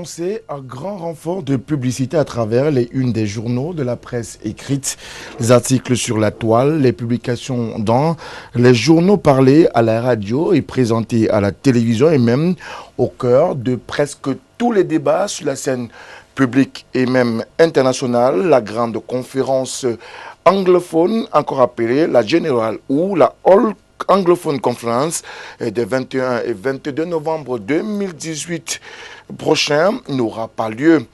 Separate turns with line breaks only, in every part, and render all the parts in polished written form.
annoncé un grand renfort de publicité à travers les unes des journaux, de la presse écrite, les articles sur la toile, les publications dans les journaux parlés à la radio et présentés à la télévision et même au cœur de presque tous les débats sur la scène publique et même internationale, la grande conférence anglophone, encore appelée la General ou la All Anglophone Conference des 21 et 22 novembre 2018 prochain n'aura pas lieu.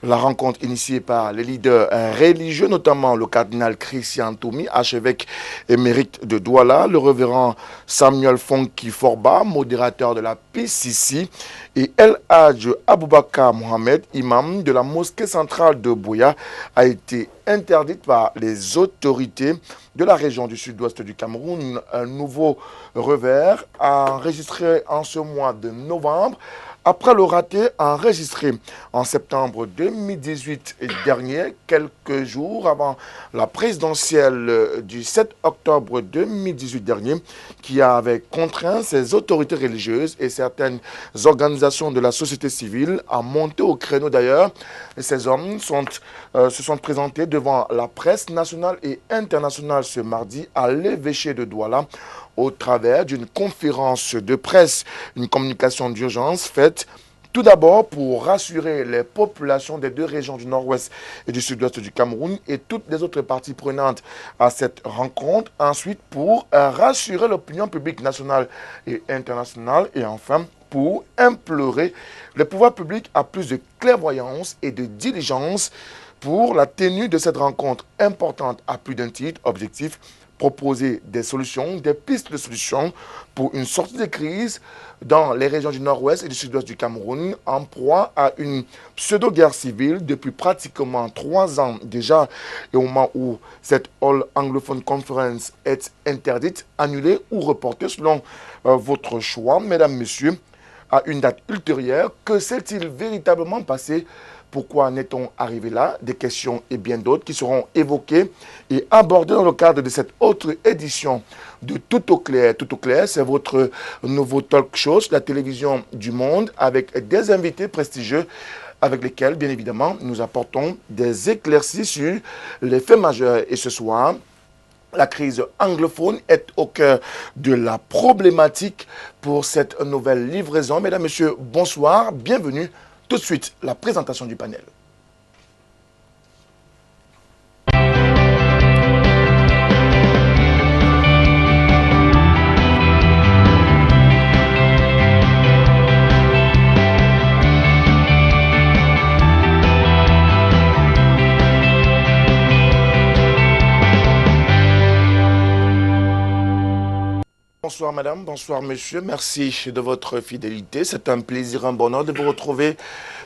La rencontre initiée par les leaders religieux, notamment le cardinal Christian Toumi, archevêque émérite de Douala, le révérend Samuel Fonki Forba, modérateur de la PCC, et El Hadj Aboubakar Mohamed, imam de la mosquée centrale de Buea, a été interdite par les autorités de la région du sud-ouest du Cameroun. Un nouveau revers enregistré en ce mois de novembre après le raté enregistré en septembre 2018 dernier, quelques jours avant la présidentielle du 7 octobre 2018 dernier, qui avait contraint ces autorités religieuses et certaines organisations de la société civile à monter au créneau. D'ailleurs, ces hommes se sont présentés devant la presse nationale et internationale ce mardi à l'évêché de Douala, au travers d'une conférence de presse, une communication d'urgence faite tout d'abord pour rassurer les populations des deux régions du nord-ouest et du sud-ouest du Cameroun et toutes les autres parties prenantes à cette rencontre. Ensuite, pour rassurer l'opinion publique nationale et internationale. Et enfin, pour implorer le pouvoir public à plus de clairvoyance et de diligence pour la tenue de cette rencontre importante à plus d'un titre, objectif, proposer des solutions, des pistes de solutions pour une sortie de crise dans les régions du nord-ouest et du sud-ouest du Cameroun, en proie à une pseudo-guerre civile depuis pratiquement 3 ans déjà, et au moment où cette All Anglophone Conference est interdite, annulée ou reportée selon votre choix, mesdames, messieurs, à une date ultérieure. Que s'est-il véritablement passé? Pourquoi n'est-on arrivé là? Des questions et bien d'autres qui seront évoquées et abordées dans le cadre de cette autre édition de Tout au clair. Tout au clair, c'est votre nouveau talk show sur la télévision du monde avec des invités prestigieux avec lesquels, bien évidemment, nous apportons des éclaircies sur les faits majeurs. Et ce soir, la crise anglophone est au cœur de la problématique pour cette nouvelle livraison. Mesdames, Messieurs, bonsoir, bienvenue. Tout de suite, la présentation du panel. Bonsoir madame, bonsoir monsieur, merci de votre fidélité. C'est un plaisir, un bonheur de vous retrouver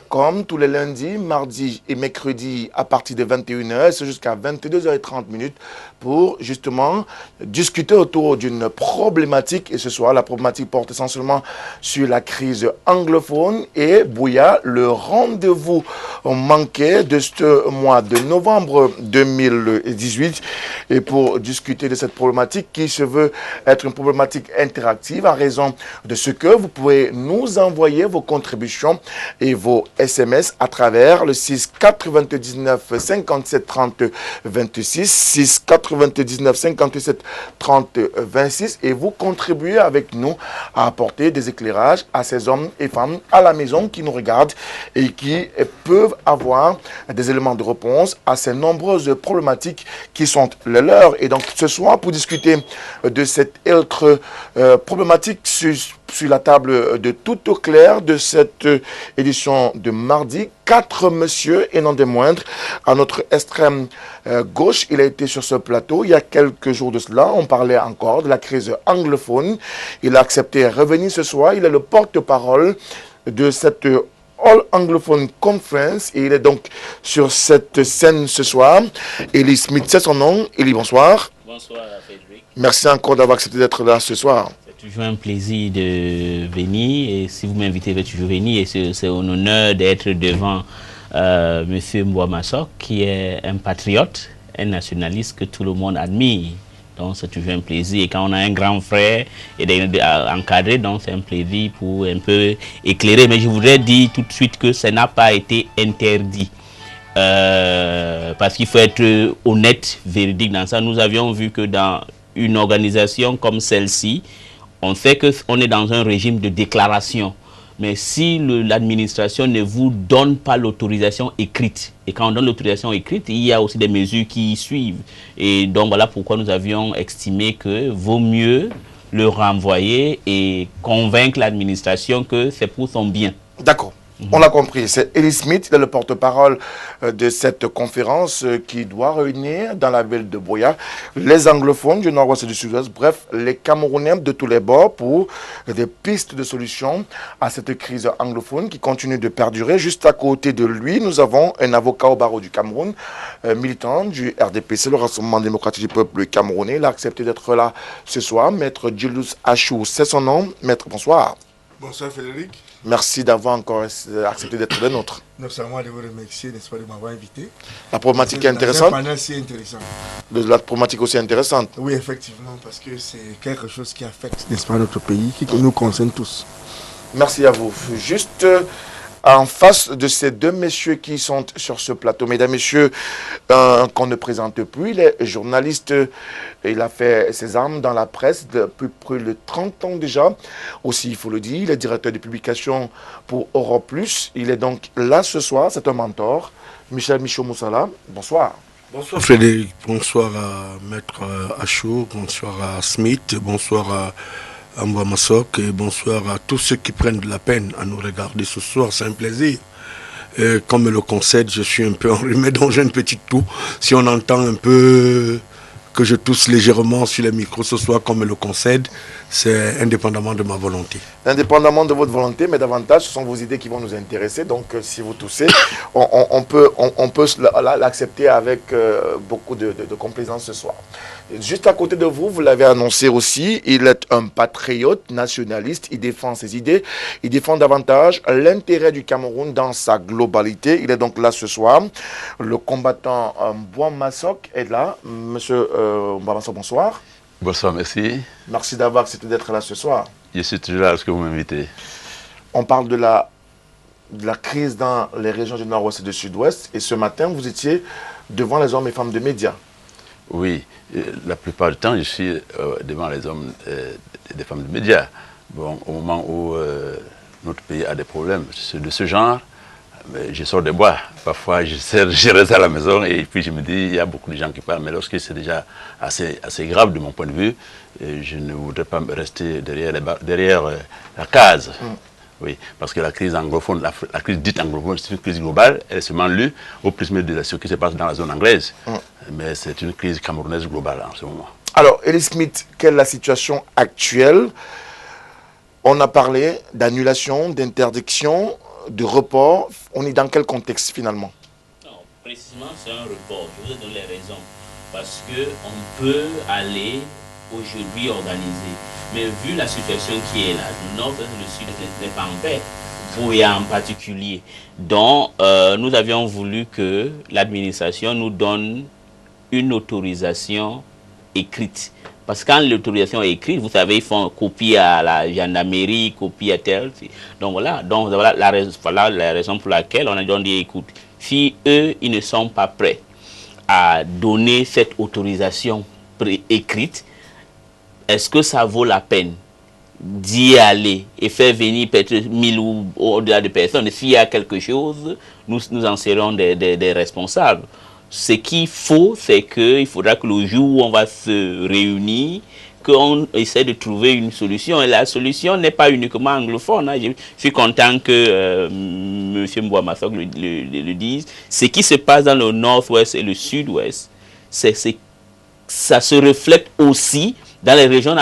comme tous les lundis, mardis et mercredis à partir de 21h, c'est jusqu'à 22h30 pour justement discuter autour d'une problématique. Et ce soir, la problématique porte essentiellement sur la crise anglophone et Buea, le rendez-vous manqué de ce mois de novembre 2018. Et pour discuter de cette problématique qui se veut être une problématique interactive à raison de ce que vous pouvez nous envoyer vos contributions et vos SMS à travers le 6 99 57 30 26, 6 99 57 30 26 et vous contribuez avec nous à apporter des éclairages à ces hommes et femmes à la maison qui nous regardent et qui peuvent avoir des éléments de réponse à ces nombreuses problématiques qui sont les leurs. Et donc ce soir, pour discuter de cette autre problématique sur la table de Tout au clair de cette édition de mardi, 4 messieurs et non des moindres. À notre extrême gauche, il a été sur ce plateau il y a quelques jours de cela. On parlait encore de la crise anglophone. Il a accepté de revenir ce soir. Il est le porte-parole de cette All Anglophone Conference et il est donc sur cette scène ce soir. Eli Smith, c'est son nom. Eli, bonsoir.
Bonsoir, Frédéric.
Merci encore d'avoir accepté d'être là ce soir.
C'est toujours un plaisir de venir et si vous m'invitez, je vais toujours venir et c'est un honneur d'être devant M. Mbouamassok qui est un patriote, un nationaliste que tout le monde admire Donc c'est toujours un plaisir. Et quand on a un grand frère et encadré, donc c'est un plaisir pour un peu éclairer. Mais je voudrais dire tout de suite que ça n'a pas été interdit. Parce qu'il faut être honnête, véridique dans ça. Nous avions vu que dans une organisation comme celle-ci, on sait qu'on est dans un régime de déclaration. Mais si l'administration ne vous donne pas l'autorisation écrite, et quand on donne l'autorisation écrite, il y a aussi des mesures qui suivent. Et donc voilà pourquoi nous avions estimé que vaut mieux le renvoyer et convaincre l'administration que c'est pour son bien.
D'accord. On l'a compris, c'est Eli Smith, il est le porte-parole de cette conférence qui doit réunir dans la ville de Buea les anglophones du nord-ouest et du sud-ouest, bref, les Camerounais de tous les bords pour des pistes de solutions à cette crise anglophone qui continue de perdurer. Juste à côté de lui, nous avons un avocat au barreau du Cameroun, militant du RDPC, le Rassemblement démocratique du peuple camerounais. Il a accepté d'être là ce soir. Maître Julius Achou, c'est son nom. Maître, bonsoir.
Bonsoir Frédéric.
Merci d'avoir encore accepté d'être le nôtre.
Non seulement de vous remercier, n'est-ce pas, de m'avoir invité.
La problématique est intéressante.
Un panel si intéressant.
La problématique aussi intéressante.
Oui, effectivement, parce que c'est quelque chose qui affecte, n'est-ce pas, notre pays, qui nous concerne tous.
Merci à vous. Juste en face de ces deux messieurs qui sont sur ce plateau, mesdames, messieurs, qu'on ne présente plus, il est journaliste, il a fait ses armes dans la presse depuis plus de 30 ans déjà. Aussi, il faut le dire, il est directeur de publication pour Europe Plus. Il est donc là ce soir, c'est un mentor. Michel Michaud-Moussala, bonsoir.
Bonsoir Frédéric, bonsoir à Maître Achou, bonsoir à Smith, bonsoir à Ambwa Masok et bonsoir à tous ceux qui prennent de la peine à nous regarder ce soir, c'est un plaisir. Et comme me le concède, je suis un peu enrhumé, donc j'ai une petite toux. Si on entend un peu que je tousse légèrement sur les micros ce soir, comme me le concède, c'est indépendamment de ma volonté.
Indépendamment de votre volonté, mais davantage, ce sont vos idées qui vont nous intéresser. Donc, si vous toussez, on peut l'accepter avec beaucoup de complaisance ce soir. Juste à côté de vous, vous l'avez annoncé aussi, il est un patriote nationaliste, il défend ses idées, il défend davantage l'intérêt du Cameroun dans sa globalité. Il est donc là ce soir. Le combattant Ambwa Masok est là. Monsieur Ambwa Masok, bonsoir.
Bonsoir, merci.
Merci d'avoir accepté d'être là ce soir.
Je suis toujours là, est-ce que vous m'invitez?
On parle de la crise dans les régions du nord-ouest et du sud-ouest. Et ce matin, vous étiez devant les hommes et femmes de médias.
Oui, la plupart du temps, je suis devant les hommes et des femmes de médias. Bon, au moment où notre pays a des problèmes de ce genre, je sors des bois. Parfois, je reste à la maison et puis je me dis, il y a beaucoup de gens qui parlent. Mais lorsque c'est déjà assez grave de mon point de vue, je ne voudrais pas rester derrière la case. Oui, parce que la crise anglophone, la crise dite anglophone, c'est une crise globale. Elle est seulement lue au prisme de ce qui se passe dans la zone anglaise. Mais c'est une crise camerounaise globale en ce moment.
Alors, Eli Smith, quelle est la situation actuelle? On a parlé d'annulation, d'interdiction, de report. On est dans quel contexte finalement?
Non, précisément, c'est un report. Je vous ai donné les raisons. Parce qu'on peut aller aujourd'hui organiser. Mais vu la situation qui est là, le nord et le sud n'est pas en paix, Buea en particulier. Donc, nous avions voulu que l'administration nous donne une autorisation écrite. Parce que quand l'autorisation est écrite, vous savez, ils font copie à la gendarmerie, copie à tel. Donc voilà la raison pour laquelle on a dit, écoute, si eux, ils ne sont pas prêts à donner cette autorisation écrite, est-ce que ça vaut la peine d'y aller et faire venir peut-être 1000 ou au-delà de personnes? S'il y a quelque chose, nous en serons des responsables. Ce qu'il faut, c'est qu'il faudra que le jour où on va se réunir, qu'on essaie de trouver une solution. Et la solution n'est pas uniquement anglophone. Je suis content que M. Ambwa Masok le dise. Ce qui se passe dans le nord-ouest et le sud-ouest, ça se reflète aussi dans les régions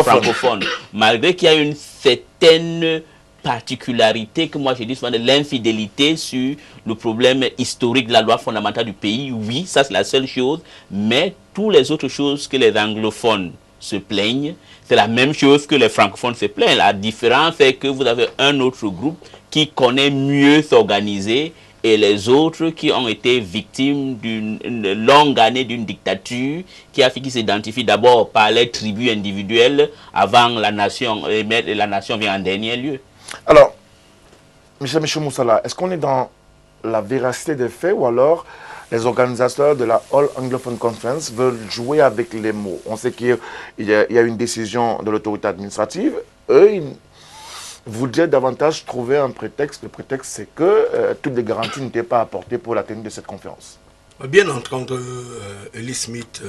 francophones. Malgré qu'il y a une certaine particularité que moi je dis souvent de l'infidélité sur le problème historique de la loi fondamentale du pays, oui, ça c'est la seule chose, mais toutes les autres choses que les anglophones se plaignent, c'est la même chose que les francophones se plaignent. La différence est que vous avez un autre groupe qui connaît mieux s'organiser et les autres qui ont été victimes d'une longue année d'une dictature qui s'identifie d'abord par les tribus individuelles avant la nation, et la nation vient en dernier lieu.
Alors, M. Moussala, est-ce qu'on est dans la véracité des faits ou alors les organisateurs de la All Anglophone Conference veulent jouer avec les mots? On sait qu'il y a une décision de l'autorité administrative. Eux, ils voudraient davantage trouver un prétexte. Le prétexte, c'est que toutes les garanties n'étaient pas apportées pour la tenue de cette conférence.
Bien entendre Ellie Smith,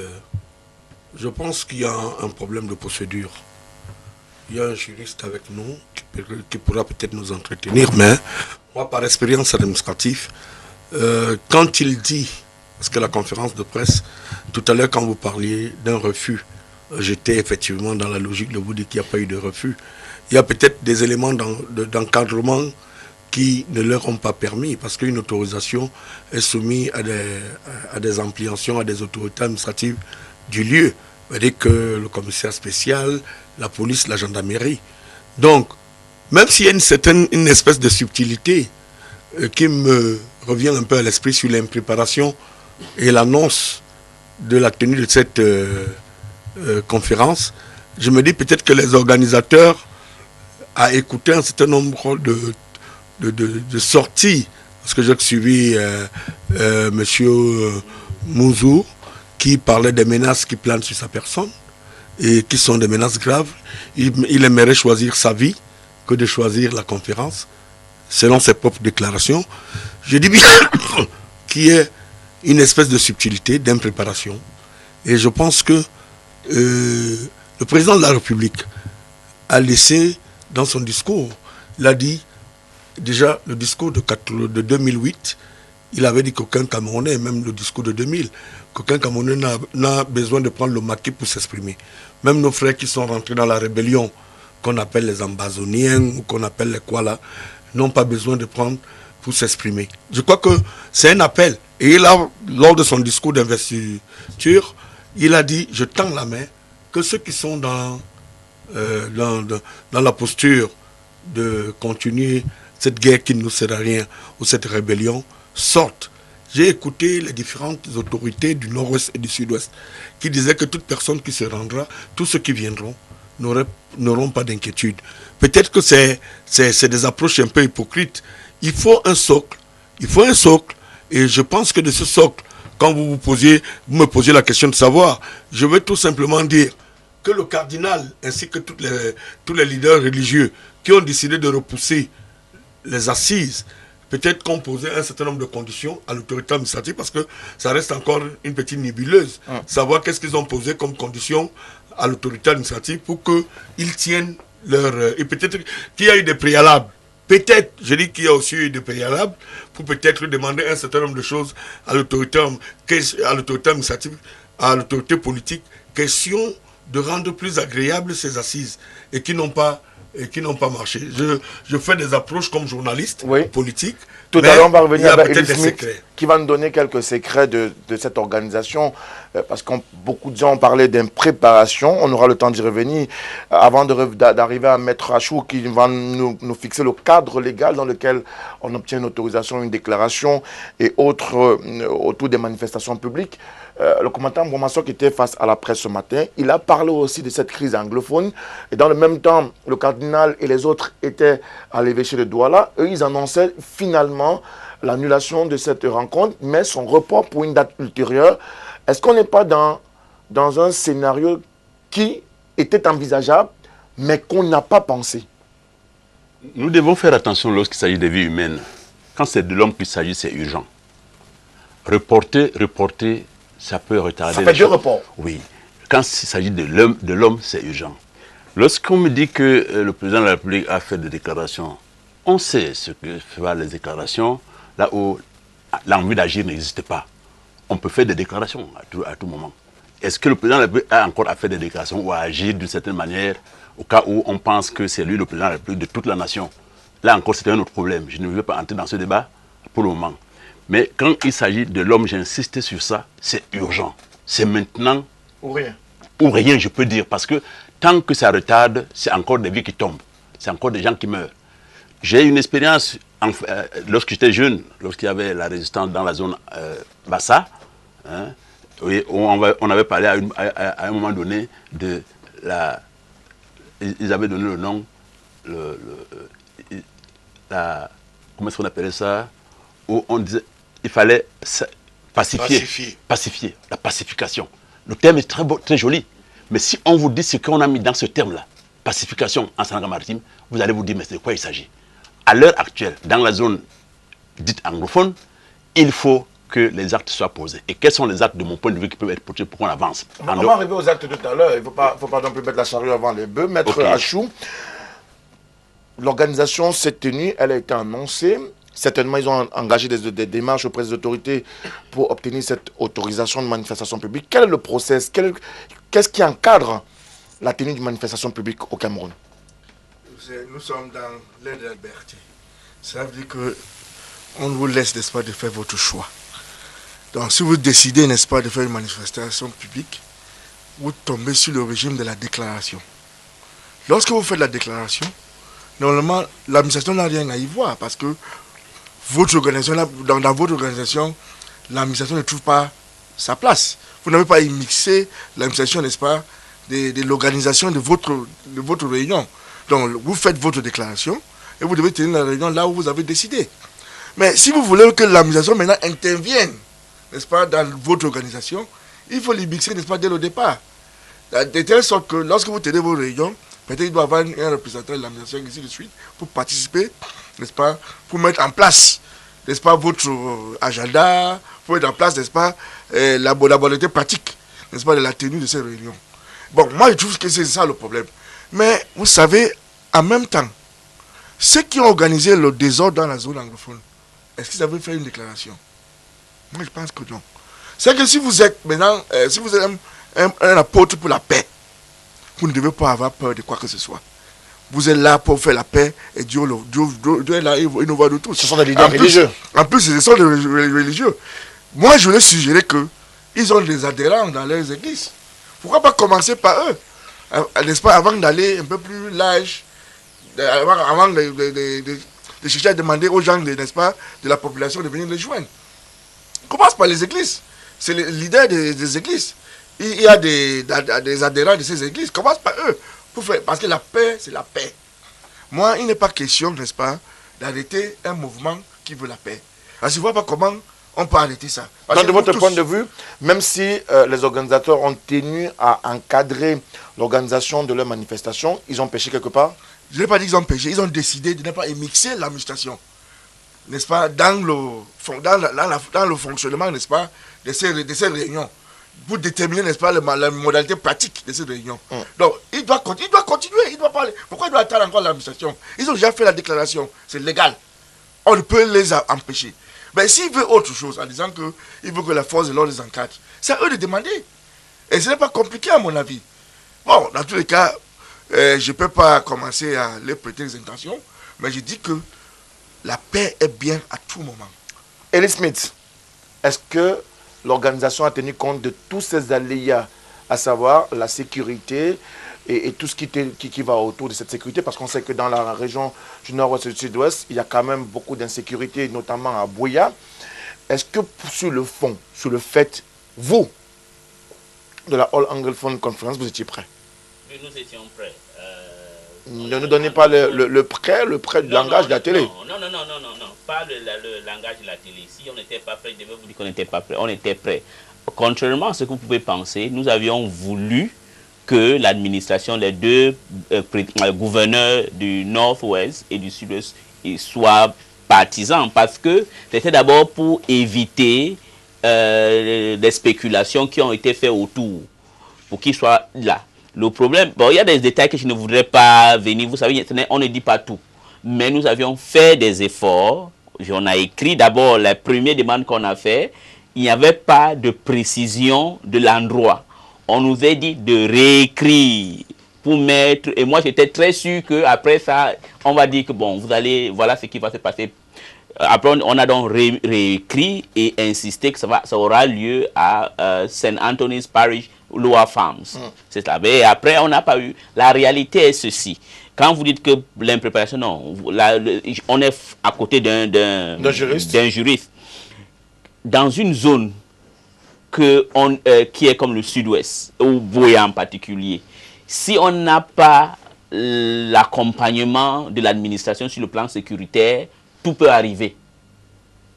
je pense qu'il y a un problème de procédure. Il y a un juriste avec nous qui pourra peut-être nous entretenir, mais moi, par expérience administrative, quand il dit, parce que la conférence de presse, tout à l'heure quand vous parliez d'un refus, j'étais effectivement dans la logique de vous dire qu'il n'y a pas eu de refus. Il y a peut-être des éléments d'encadrement qui ne leur ont pas permis, parce qu'une autorisation est soumise à des ampliations, à des autorités administratives du lieu. C'est-à-dire que le commissaire spécial, la police, la gendarmerie. Donc, même s'il y a une espèce de subtilité qui me revient un peu à l'esprit sur l'impréparation et l'annonce de la tenue de cette conférence, je me dis peut-être que les organisateurs ont écouté un certain nombre de sorties, parce que j'ai suivi M. Mouzou qui parlait des menaces qui planent sur sa personne et qui sont des menaces graves. Il aimerait choisir sa vie que de choisir la conférence, selon ses propres déclarations. Je dis bien qu'il y a une espèce de subtilité, d'impréparation. Et je pense que le président de la République a laissé dans son discours, il a dit, déjà le discours de 2008, il avait dit qu'aucun Camerounais, même le discours de 2000, qu'aucun Camerounais n'a besoin de prendre le maquis pour s'exprimer. Même nos frères qui sont rentrés dans la rébellion, qu'on appelle les Ambazoniens ou qu'on appelle les Kuala, n'ont pas besoin de prendre pour s'exprimer. Je crois que c'est un appel. Et il a, lors de son discours d'investiture, il a dit, je tends la main, que ceux qui sont dans la posture de continuer cette guerre qui ne nous sert à rien, ou cette rébellion, sortent. J'ai écouté les différentes autorités du nord-ouest et du sud-ouest qui disaient que toute personne qui se rendra, tous ceux qui viendront, n'auront pas d'inquiétude. Peut-être que c'est des approches un peu hypocrites. Il faut un socle. Il faut un socle. Et je pense que de ce socle, quand vous me posiez la question de savoir, je veux tout simplement dire que le cardinal ainsi que tous les leaders religieux qui ont décidé de repousser les assises, peut-être qu'on posait un certain nombre de conditions à l'autorité administrative, parce que ça reste encore une petite nébuleuse. Savoir qu'est-ce qu'ils ont posé comme condition à l'autorité administrative pour qu'ils tiennent leur... Et peut-être qu'il y a eu des préalables. Peut-être, je dis qu'il y a aussi eu des préalables pour peut-être demander un certain nombre de choses à l'autorité administrative, à l'autorité politique, question de rendre plus agréables ces assises et qui n'ont pas marché. Je fais des approches comme journaliste politique.
Tout à l'heure, on va revenir à Ellie Smith qui va nous donner quelques secrets de cette organisation, parce que beaucoup de gens ont parlé d'impréparation. On aura le temps d'y revenir avant d'arriver à Maître Achou qui va nous fixer le cadre légal dans lequel on obtient une autorisation, une déclaration et autres autour des manifestations publiques. Le commandant Mbouamasso qui était face à la presse ce matin, il a parlé aussi de cette crise anglophone. Et dans le même temps, le cardinal et les autres étaient à l'évêché de Douala. Eux, ils annonçaient finalement l'annulation de cette rencontre, mais son report pour une date ultérieure. Est-ce qu'on n'est pas dans un scénario qui était envisageable, mais qu'on n'a pas pensé?
Nous devons faire attention lorsqu'il s'agit de vies humaines. Quand c'est de l'homme qu'il s'agit, c'est urgent. Reporter, ça peut retarder.
Ça fait deux reports.
Oui. Quand il s'agit de l'homme, c'est urgent. Lorsqu'on me dit que le président de la République a fait des déclarations, on sait ce que font les déclarations, là où l'envie d'agir n'existe pas. On peut faire des déclarations à tout moment. Est-ce que le président de la République a encore à faire des déclarations ou à agir d'une certaine manière au cas où on pense que c'est lui le président de la République de toute la nation? Là encore, c'est un autre problème. Je ne veux pas entrer dans ce débat pour le moment. Mais quand il s'agit de l'homme, j'insiste sur ça, c'est urgent. C'est maintenant
ou rien.
Ou rien, je peux dire, parce que tant que ça retarde, c'est encore des vies qui tombent. C'est encore des gens qui meurent. J'ai une expérience lorsque j'étais jeune, lorsqu'il y avait la résistance dans la zone Bassa, hein, oui, on avait parlé à un moment donné de la... Ils avaient donné le nom, comment est-ce qu'on appelait ça, où on disait il fallait pacifier, la pacification. Le terme est très beau, très joli, mais si on vous dit ce qu'on a mis dans ce terme-là, pacification en Sénégal maritime, vous allez vous dire mais de quoi il s'agit. À l'heure actuelle, dans la zone dite anglophone, il faut que les actes soient posés. Et quels sont les actes, de mon point de vue, qui peuvent être posés pour qu'on avance?
On va arriver aux actes tout à l'heure. Il ne faut pas non plus mettre la charrue avant les bœufs. Maître Achou, l'organisation s'est tenue, elle a été annoncée. Certainement, ils ont engagé des démarches auprès des autorités pour obtenir cette autorisation de manifestation publique. Quel est le process? Qu'est-ce qui encadre la tenue d'une manifestation publique au Cameroun?
Nous sommes dans l'ère de la liberté. Ça veut dire qu'on vous laisse, n'est-ce pas, de faire votre choix. Donc, si vous décidez, n'est-ce pas, de faire une manifestation publique, vous tombez sur le régime de la déclaration. Lorsque vous faites la déclaration, normalement, l'administration n'a rien à y voir parce que votre organisation, dans votre organisation, l'administration ne trouve pas sa place. Vous n'avez pas à y mixer l'administration, n'est-ce pas, de l'organisation de votre réunion. Donc, vous faites votre déclaration et vous devez tenir la réunion là où vous avez décidé. Mais si vous voulez que l'administration maintenant intervienne, n'est-ce pas, dans votre organisation, il faut les mixer, n'est-ce pas, dès le départ. De telle sorte que lorsque vous tenez vos réunions, peut-être il doit y avoir un représentant de l'administration ici de suite pour participer, n'est-ce pas, pour mettre en place, n'est-ce pas, votre agenda, pour mettre en place, n'est-ce pas, la modalité pratique, n'est-ce pas, de la tenue de ces réunions. Bon, moi je trouve que c'est ça le problème. Mais vous savez, en même temps, ceux qui ont organisé le désordre dans la zone anglophone, est-ce qu'ils avaient fait une déclaration? Moi je pense que non. C'est que si vous êtes maintenant, si vous êtes un apôtre pour la paix, vous ne devez pas avoir peur de quoi que ce soit. Vous êtes là pour faire la paix et Dieu est là, il nous voit de tous.
Ce sont des leaders religieux.
En plus, ce sont des religieux. Moi, je voulais suggérer qu'ils ont des adhérents dans leurs églises. Pourquoi pas commencer par eux, n'est-ce pas, avant d'aller un peu plus large, avant de chercher à demander aux gens, n'est-ce pas, de la population de venir les joindre. Commence par les églises. C'est les leaders des églises. Il y a des adhérents de ces églises. Commence par eux. Parce que la paix, c'est la paix. Moi, il n'est pas question, n'est-ce pas, d'arrêter un mouvement qui veut la paix. Alors, je ne vois pas comment on peut arrêter ça.
Donc, de votre point de vue, même si les organisateurs ont tenu à encadrer l'organisation de leur manifestation, ils ont péché quelque part?
Je n'ai pas dit qu'ils ont péché. Ils ont décidé de ne pas émixer l'administration, n'est-ce pas, dans le fonctionnement, n'est-ce pas, de ces réunions, pour déterminer, n'est-ce pas, la modalité pratique de ces réunions. Donc, il doit continuer, il doit parler. Pourquoi il doit attendre encore l'administration? Ils ont déjà fait la déclaration, c'est légal. On ne peut les empêcher. Mais s'il veut autre chose, en disant qu'il veut que la force de l'ordre les encadre, c'est à eux de demander. Et ce n'est pas compliqué, à mon avis. Bon, dans tous les cas, je ne peux pas commencer à les prêter des intentions, mais je dis que la paix est bien à tout moment.
Ellie Smith, est-ce que l'organisation a tenu compte de tous ces aléas, à savoir la sécurité et tout ce qui va autour de cette sécurité? Parce qu'on sait que dans la région du nord-ouest et du sud-ouest, il y a quand même beaucoup d'insécurité, notamment à Buea. Est-ce que sur le fond, sur le fait, vous, de la All Anglophone Conference, vous étiez prêts?
Oui, nous étions prêts.
Ne nous donnez pas le prêt du langage de la télé.
Non, pas le langage de la télé. Si on n'était pas prêt, je devais vous dire qu'on n'était pas prêt. On était prêt. Contrairement à ce que vous pouvez penser, nous avions voulu que l'administration, les deux gouverneurs du Nord-Ouest et du Sud-Ouest soient partisans, parce que c'était d'abord pour éviter des spéculations qui ont été faites autour, pour qu'ils soient là. Le problème, bon, il y a des détails que je ne voudrais pas venir, vous savez, on ne dit pas tout. Mais nous avions fait des efforts. On a écrit d'abord la première demande qu'on a fait. Il n'y avait pas de précision de l'endroit. On nous a dit de réécrire pour mettre. Et moi, j'étais très sûr qu'après ça, on va dire que bon, voilà ce qui va se passer. Après, on a donc réécrit et insisté que ça aura lieu à St. Anthony's Parish, Lower Farms. C'est ça. Mais après, on n'a pas eu. La réalité est ceci. Quand vous dites que l'impréparation, non, on est à côté d'un juriste. Dans une zone qui est comme le sud-ouest, ou Boya en particulier, si on n'a pas l'accompagnement de l'administration sur le plan sécuritaire, tout peut arriver.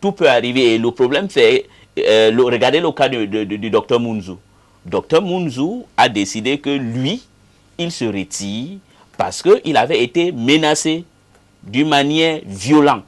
Tout peut arriver. Et le problème, c'est, regardez le cas du docteur Mounzou. Docteur Mounzou a décidé que lui, il se retire parce qu'il avait été menacé d'une manière violente.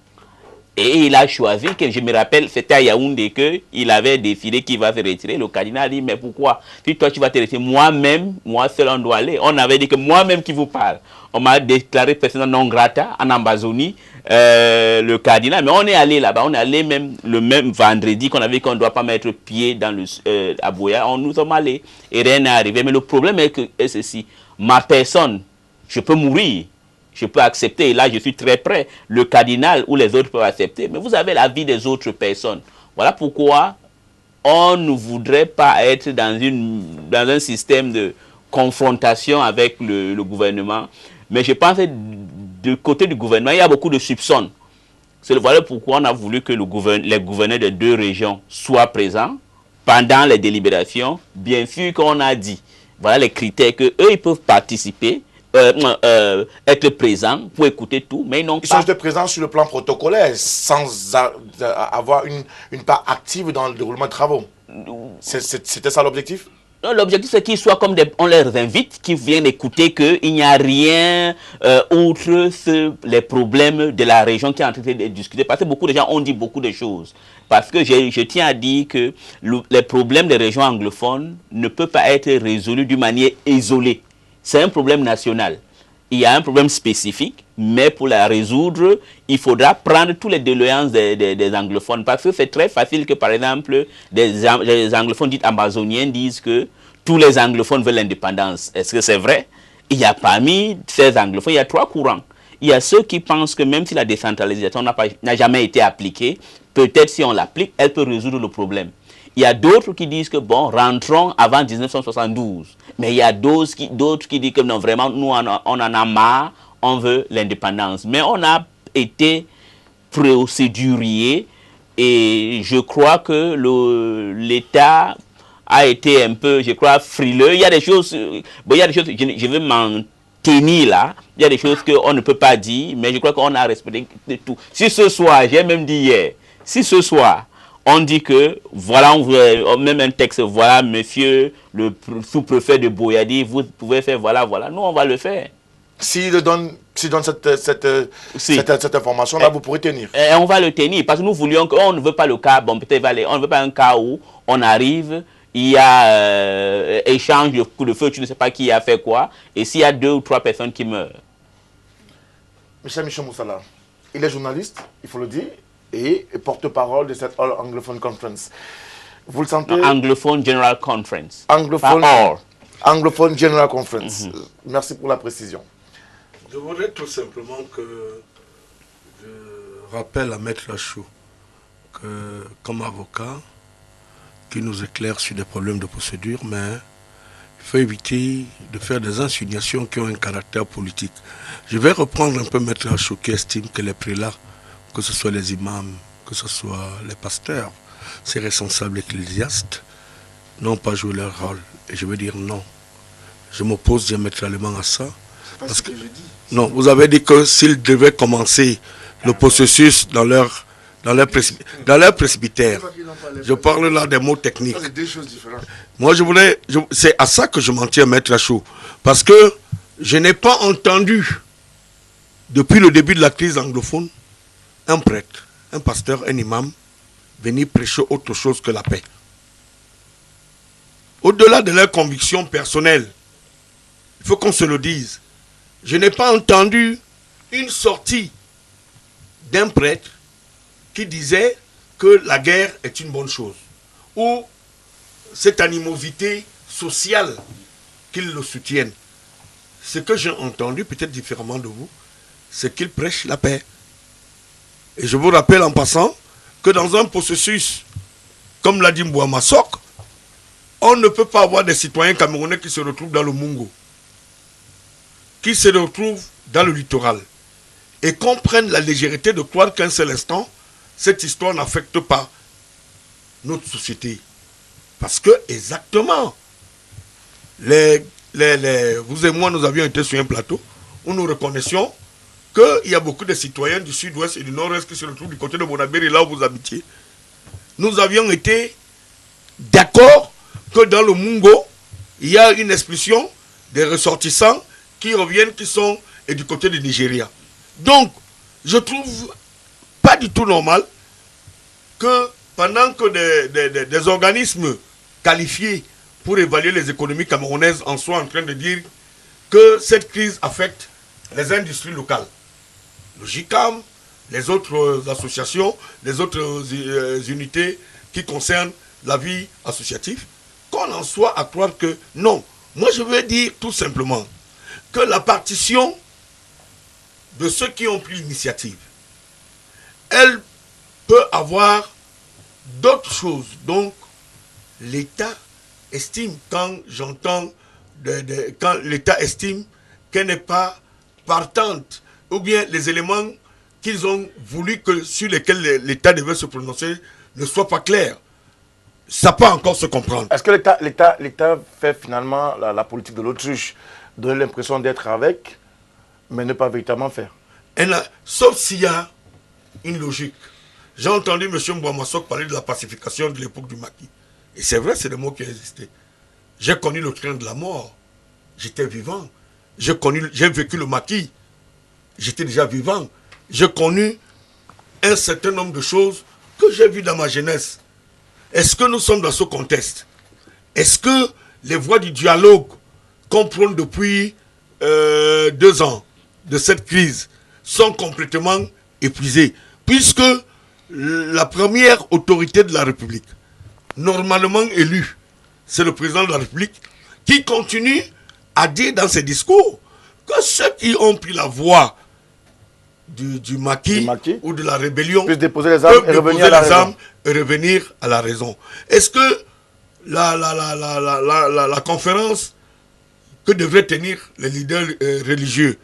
Et il a choisi, que je me rappelle, c'était à Yaoundé qu'il avait décidé qu'il va se retirer. Le cardinal a dit, mais pourquoi? Si toi tu vas te retirer, moi seul on doit aller. On avait dit que moi-même qui vous parle. On m'a déclaré persona non grata en Amazonie, le cardinal. Mais on est allé là-bas, on est allé même le même vendredi qu'on avait dit qu'on ne doit pas mettre pied dans à Boya. Nous sommes allés et rien n'est arrivé. Mais le problème est ceci, ma personne, je peux mourir. Je peux accepter, et là je suis très près, le cardinal ou les autres peuvent accepter, mais vous avez la vie des autres personnes. Voilà pourquoi on ne voudrait pas être dans un système de confrontation avec le gouvernement. Mais je pense que du côté du gouvernement, il y a beaucoup de soupçons. Voilà pourquoi on a voulu que les gouverneurs de 2 régions soient présents pendant les délibérations. Bien sûr qu'on a dit, voilà les critères qu'eux ils peuvent participer, être présents pour écouter tout, mais non pas...
Ils sont de présents sur le plan protocolaire, sans avoir une part active dans le déroulement de travaux. C'était ça l'objectif?
L'objectif, c'est qu'ils soient comme on les invite, qu'ils viennent écouter qu'il n'y a rien outre les problèmes de la région qui est en train de discuter. Parce que beaucoup de gens ont dit beaucoup de choses. Parce que je tiens à dire que les problèmes des régions anglophones ne peuvent pas être résolus d'une manière isolée. C'est un problème national. Il y a un problème spécifique, mais pour la résoudre, il faudra prendre toutes les doléances des anglophones. Parce que c'est très facile que, par exemple, les anglophones dits amazoniens disent que tous les anglophones veulent l'indépendance. Est-ce que c'est vrai? Il y a parmi ces anglophones, il y a 3 courants. Il y a ceux qui pensent que même si la décentralisation n'a jamais été appliquée, peut-être si on l'applique, elle peut résoudre le problème. Il y a d'autres qui disent que, bon, rentrons avant 1972. Mais il y a d'autres qui disent que, non, vraiment, nous, on en a marre, on veut l'indépendance. Mais on a été procédurier et je crois que l'État a été un peu, je crois, frileux. Il y a des choses, je vais m'en tenir là. Il y a des choses qu'on ne peut pas dire, mais je crois qu'on a respecté tout. Si ce soir, j'ai même dit hier, si ce soir, on dit que, voilà, on met un texte, voilà, monsieur le sous-préfet de Boyadi, vous pouvez faire, voilà, voilà. Nous, on va le faire.
S'il donne cette information-là, vous pourrez tenir.
On va le tenir, parce que nous voulions qu'on ne veut pas le cas, bon, peut-être, on ne veut pas un cas où on arrive, il y a échange de coups de feu, tu ne sais pas qui a fait quoi, et s'il y a 2 ou 3 personnes qui meurent.
Michel Moussala, il est journaliste, il faut le dire, et porte-parole de cette All Anglophone Conference. Vous le sentez?
Anglophone General Conference.
Anglophone General Conference. Merci pour la précision.
Je voudrais tout simplement que je rappelle à Maître Lachou que, comme avocat, qui nous éclaire sur des problèmes de procédure, mais il faut éviter de faire des insinuations qui ont un caractère politique. Je vais reprendre un peu Maître Lachou qui estime que les prélats, que ce soit les imams, que ce soit les pasteurs, ces responsables ecclésiastes, n'ont pas joué leur rôle. Et je veux dire non. Je m'oppose diamétralement à ça. Parce que, non, vous avez dit que s'ils devaient commencer le processus dans leur presbytère, je parle là des mots techniques.
C'est 2 choses différentes.
Moi, c'est à ça que je m'en tiens, Maître Lachou. Parce que je n'ai pas entendu, depuis le début de la crise anglophone, un prêtre, un pasteur, un imam, venir prêcher autre chose que la paix. Au-delà de leurs convictions personnelles, il faut qu'on se le dise. Je n'ai pas entendu une sortie d'un prêtre qui disait que la guerre est une bonne chose. Ou cette animosité sociale qu'ils le soutiennent. Ce que j'ai entendu, peut-être différemment de vous, c'est qu'ils prêchent la paix. Et je vous rappelle en passant que dans un processus, comme l'a dit Mbouama Sok, on ne peut pas avoir des citoyens camerounais qui se retrouvent dans le Mungo, qui se retrouvent dans le littoral et qu'on prenne la légèreté de croire qu'un seul instant, cette histoire n'affecte pas notre société. Parce que, exactement, vous et moi, nous avions été sur un plateau où nous reconnaissions qu'il y a beaucoup de citoyens du sud-ouest et du nord-est qui se retrouvent du côté de Bonabéry, là où vous habitiez. Nous avions été d'accord que dans le Mungo, il y a une expulsion des ressortissants qui reviennent, qui sont du côté du Nigeria. Donc, je trouve pas du tout normal que pendant que des organismes qualifiés pour évaluer les économies camerounaises en soient en train de dire que cette crise affecte les industries locales. Le GICAM, les autres associations, les autres unités qui concernent la vie associative, qu'on en soit à croire que non. Moi, je veux dire tout simplement que la partition de ceux qui ont pris l'initiative, elle peut avoir d'autres choses. Donc, l'État estime, quand j'entends, quand l'État estime qu'elle n'est pas partante, ou bien les éléments qu'ils ont voulu que sur lesquels l'État devait se prononcer ne soient pas clairs. Ça peut encore se comprendre.
Est-ce que l'État fait finalement la politique de l'autruche, donne l'impression d'être avec, mais ne pas véritablement faire?
Sauf s'il y a une logique. J'ai entendu M. Mbouamassok parler de la pacification de l'époque du maquis. Et c'est vrai, c'est le mot qui a existé. J'ai connu le train de la mort. J'étais vivant. J'ai vécu le maquis. J'étais déjà vivant. J'ai connu un certain nombre de choses que j'ai vues dans ma jeunesse. Est-ce que nous sommes dans ce contexte? Est-ce que les voies du dialogue qu'on prône depuis 2 ans de cette crise sont complètement épuisées? Puisque la première autorité de la République, normalement élue, c'est le président de la République, qui continue à dire dans ses discours que ceux qui ont pris la voie du maquis ou de la rébellion
peuvent déposer les armes
et revenir à la raison. Est-ce que la conférence que devraient tenir les leaders religieux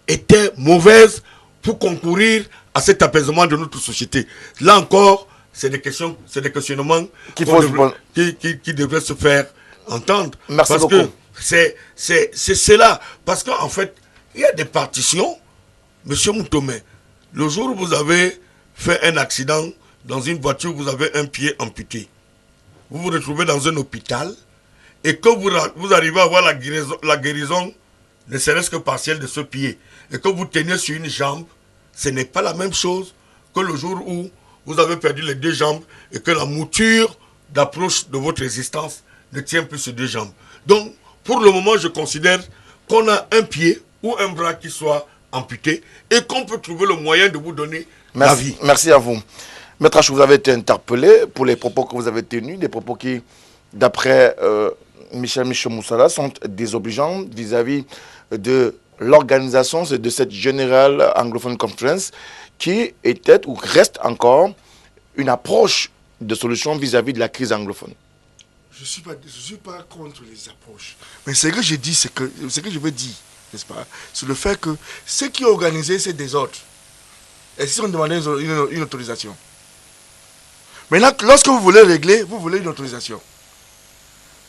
était mauvaise pour concourir à cet apaisement de notre société? Là encore, c'est des questionnements qui devraient se faire entendre.
Merci
parce
beaucoup.
Que c'est cela. Parce qu'en fait, il y a des partitions. Monsieur Moutomé, le jour où vous avez fait un accident dans une voiture, vous avez un pied amputé. Vous vous retrouvez dans un hôpital et que vous arrivez à avoir la guérison, ne serait-ce que partielle de ce pied, et que vous tenez sur une jambe, ce n'est pas la même chose que le jour où vous avez perdu les 2 jambes et que la mouture d'approche de votre existence ne tient plus sur 2 jambes. Donc, pour le moment, je considère qu'on a un pied ou un bras qui soit amputé et qu'on peut trouver le moyen de vous donner la vie.
Merci à vous. Maître H, vous avez été interpellé pour les propos que vous avez tenus, des propos qui, d'après Michel Moussala, sont désobligeants vis-à-vis de l'organisation de cette General Anglophone Conference qui était ou reste encore une approche de solution vis-à-vis de la crise anglophone.
Je suis pas contre les approches. Mais ce que je dis, ce que je veux dire, n'est-ce pas, c'est le fait que ceux qui ont organisé ces désordres, ils ont demandé une autorisation. Maintenant, lorsque vous voulez régler, vous voulez une autorisation.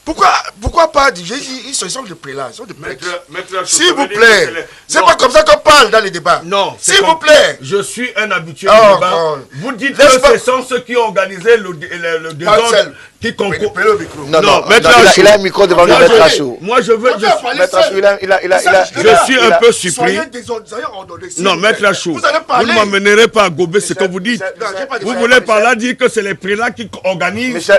Pourquoi pas dire, ils sont des prélats, ils sont des prêtres. S'il vous plaît, c'est pas comme ça qu'on parle dans les débats.
Non,
s'il vous plaît.
Je suis un habitué du débat. Vous dites que ce sont ceux qui ont organisé le désordre qui concourent.
Non, il a un micro devant lui, Maître Achou.
Moi, je veux.
Maître Achou,
je suis un peu surpris. Non, Maître Achou, vous ne m'amènerez pas à gober ce que vous dites. Vous voulez par là dire que c'est les prélats qui organisent,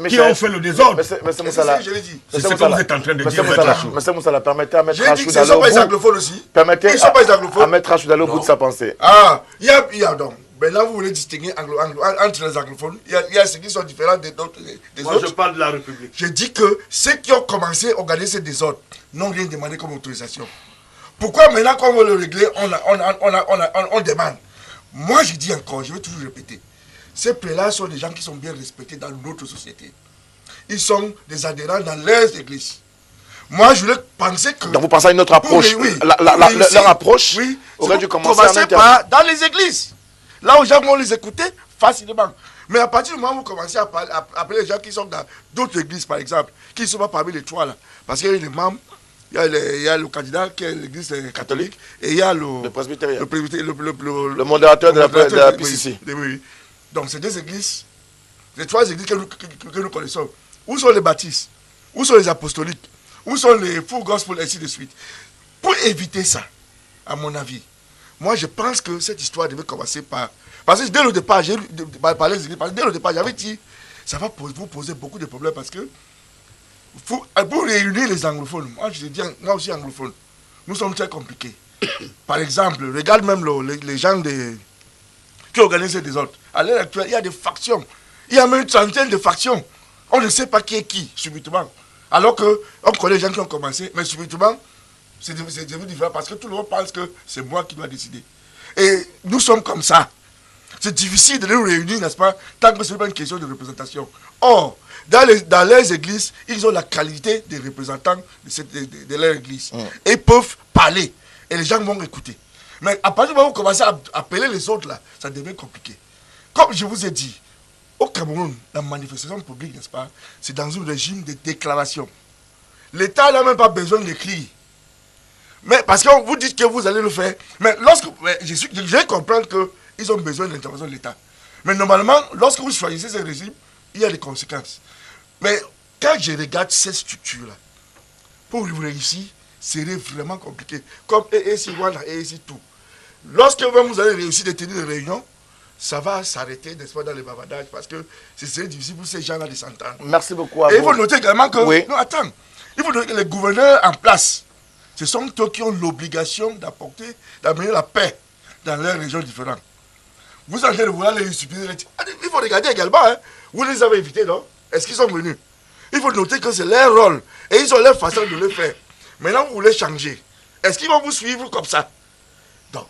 qui ont fait le désordre.
C'est ce que je l'ai dit.
C'est ce que vous êtes en train de dire.
Monsieur Moussala, permettez à Maître Achou
d'aller au bout. Ils ne sont pas anglophones aussi.
Permettez à Maître Achou d'aller au bout de sa pensée.
Ah, il y a donc. Mais là, vous voulez distinguer entre les anglophones. Il y a ceux qui sont différents des autres.
Moi, je parle de la République.
Je dis que ceux qui ont commencé à organiser ces désordres n'ont rien demandé comme autorisation. Pourquoi maintenant, quand on veut le régler, on demande? Moi, je dis encore, je vais toujours répéter. Ces prélats sont des gens qui sont bien respectés dans notre société. Ils sont des adhérents dans leurs églises. Moi, je voulais penser que...
Donc vous pensez à une autre approche.
Oui,
Leur approche aurait dû commencer
par dans les églises. Là où les gens vont les écouter facilement. Mais à partir du moment où vous commencez à appeler les gens qui sont dans d'autres églises, par exemple, qui ne sont pas parmi les trois là, parce qu'il y a les membres, il y a le candidat qui est l'église catholique, et il y a le
presbytérien.
Le
modérateur de la PCC.
Oui. Donc c'est deux églises, les trois églises que nous connaissons. Où sont les baptistes? Où sont les apostoliques? Où sont les full gospel, ainsi de suite? Pour éviter ça, à mon avis, moi je pense que cette histoire devait commencer par... Parce que dès le départ, j'avais dit, ça va vous poser beaucoup de problèmes parce que pour réunir les anglophones, moi je dis, moi aussi anglophone, nous sommes très compliqués. Par exemple, regarde même les gens qui organisent des autres. À l'heure actuelle, il y a des factions. Il y a même une trentaine de factions. On ne sait pas qui est qui, subitement. Alors qu'on connaît les gens qui ont commencé, mais subitement, c'est devenu différent parce que tout le monde pense que c'est moi qui dois décider. Et nous sommes comme ça. C'est difficile de nous réunir, n'est-ce pas, tant que ce n'est pas une question de représentation. Or, dans les églises, ils ont la qualité des représentants de leur église. Et ils peuvent parler. Et les gens vont écouter. Mais à partir du moment où vous commencez à appeler les autres, là, ça devient compliqué. Comme je vous ai dit, au Cameroun, la manifestation publique, n'est-ce pas, c'est dans un régime de déclaration. L'État n'a même pas besoin d'écrire. Mais parce que vous dites que vous allez le faire. Mais je vais comprendre qu'ils ont besoin de l'intervention de l'État. Mais normalement, lorsque vous choisissez ce régime, il y a des conséquences. Mais quand je regarde cette structure-là, pour réussir, serait vraiment compliqué. Comme ESI1 et ESI2. Lorsque vous allez réussir de tenir des réunions, ça va s'arrêter, n'est-ce pas, dans les bavardages, parce que c'est difficile pour ces gens-là de s'entendre.
Merci beaucoup à vous.
Et il faut noter également que...
Oui.
Non, attends. Il faut noter que les gouverneurs en place, ce sont eux qui ont l'obligation d'amener la paix dans leurs régions différentes. Vous êtes en train de vouloir les supplier. Il faut regarder également, hein. Vous les avez invités, non? Est-ce qu'ils sont venus? Il faut noter que c'est leur rôle. Et ils ont leur façon de le faire. Maintenant, vous voulez changer. Est-ce qu'ils vont vous suivre comme ça? Donc,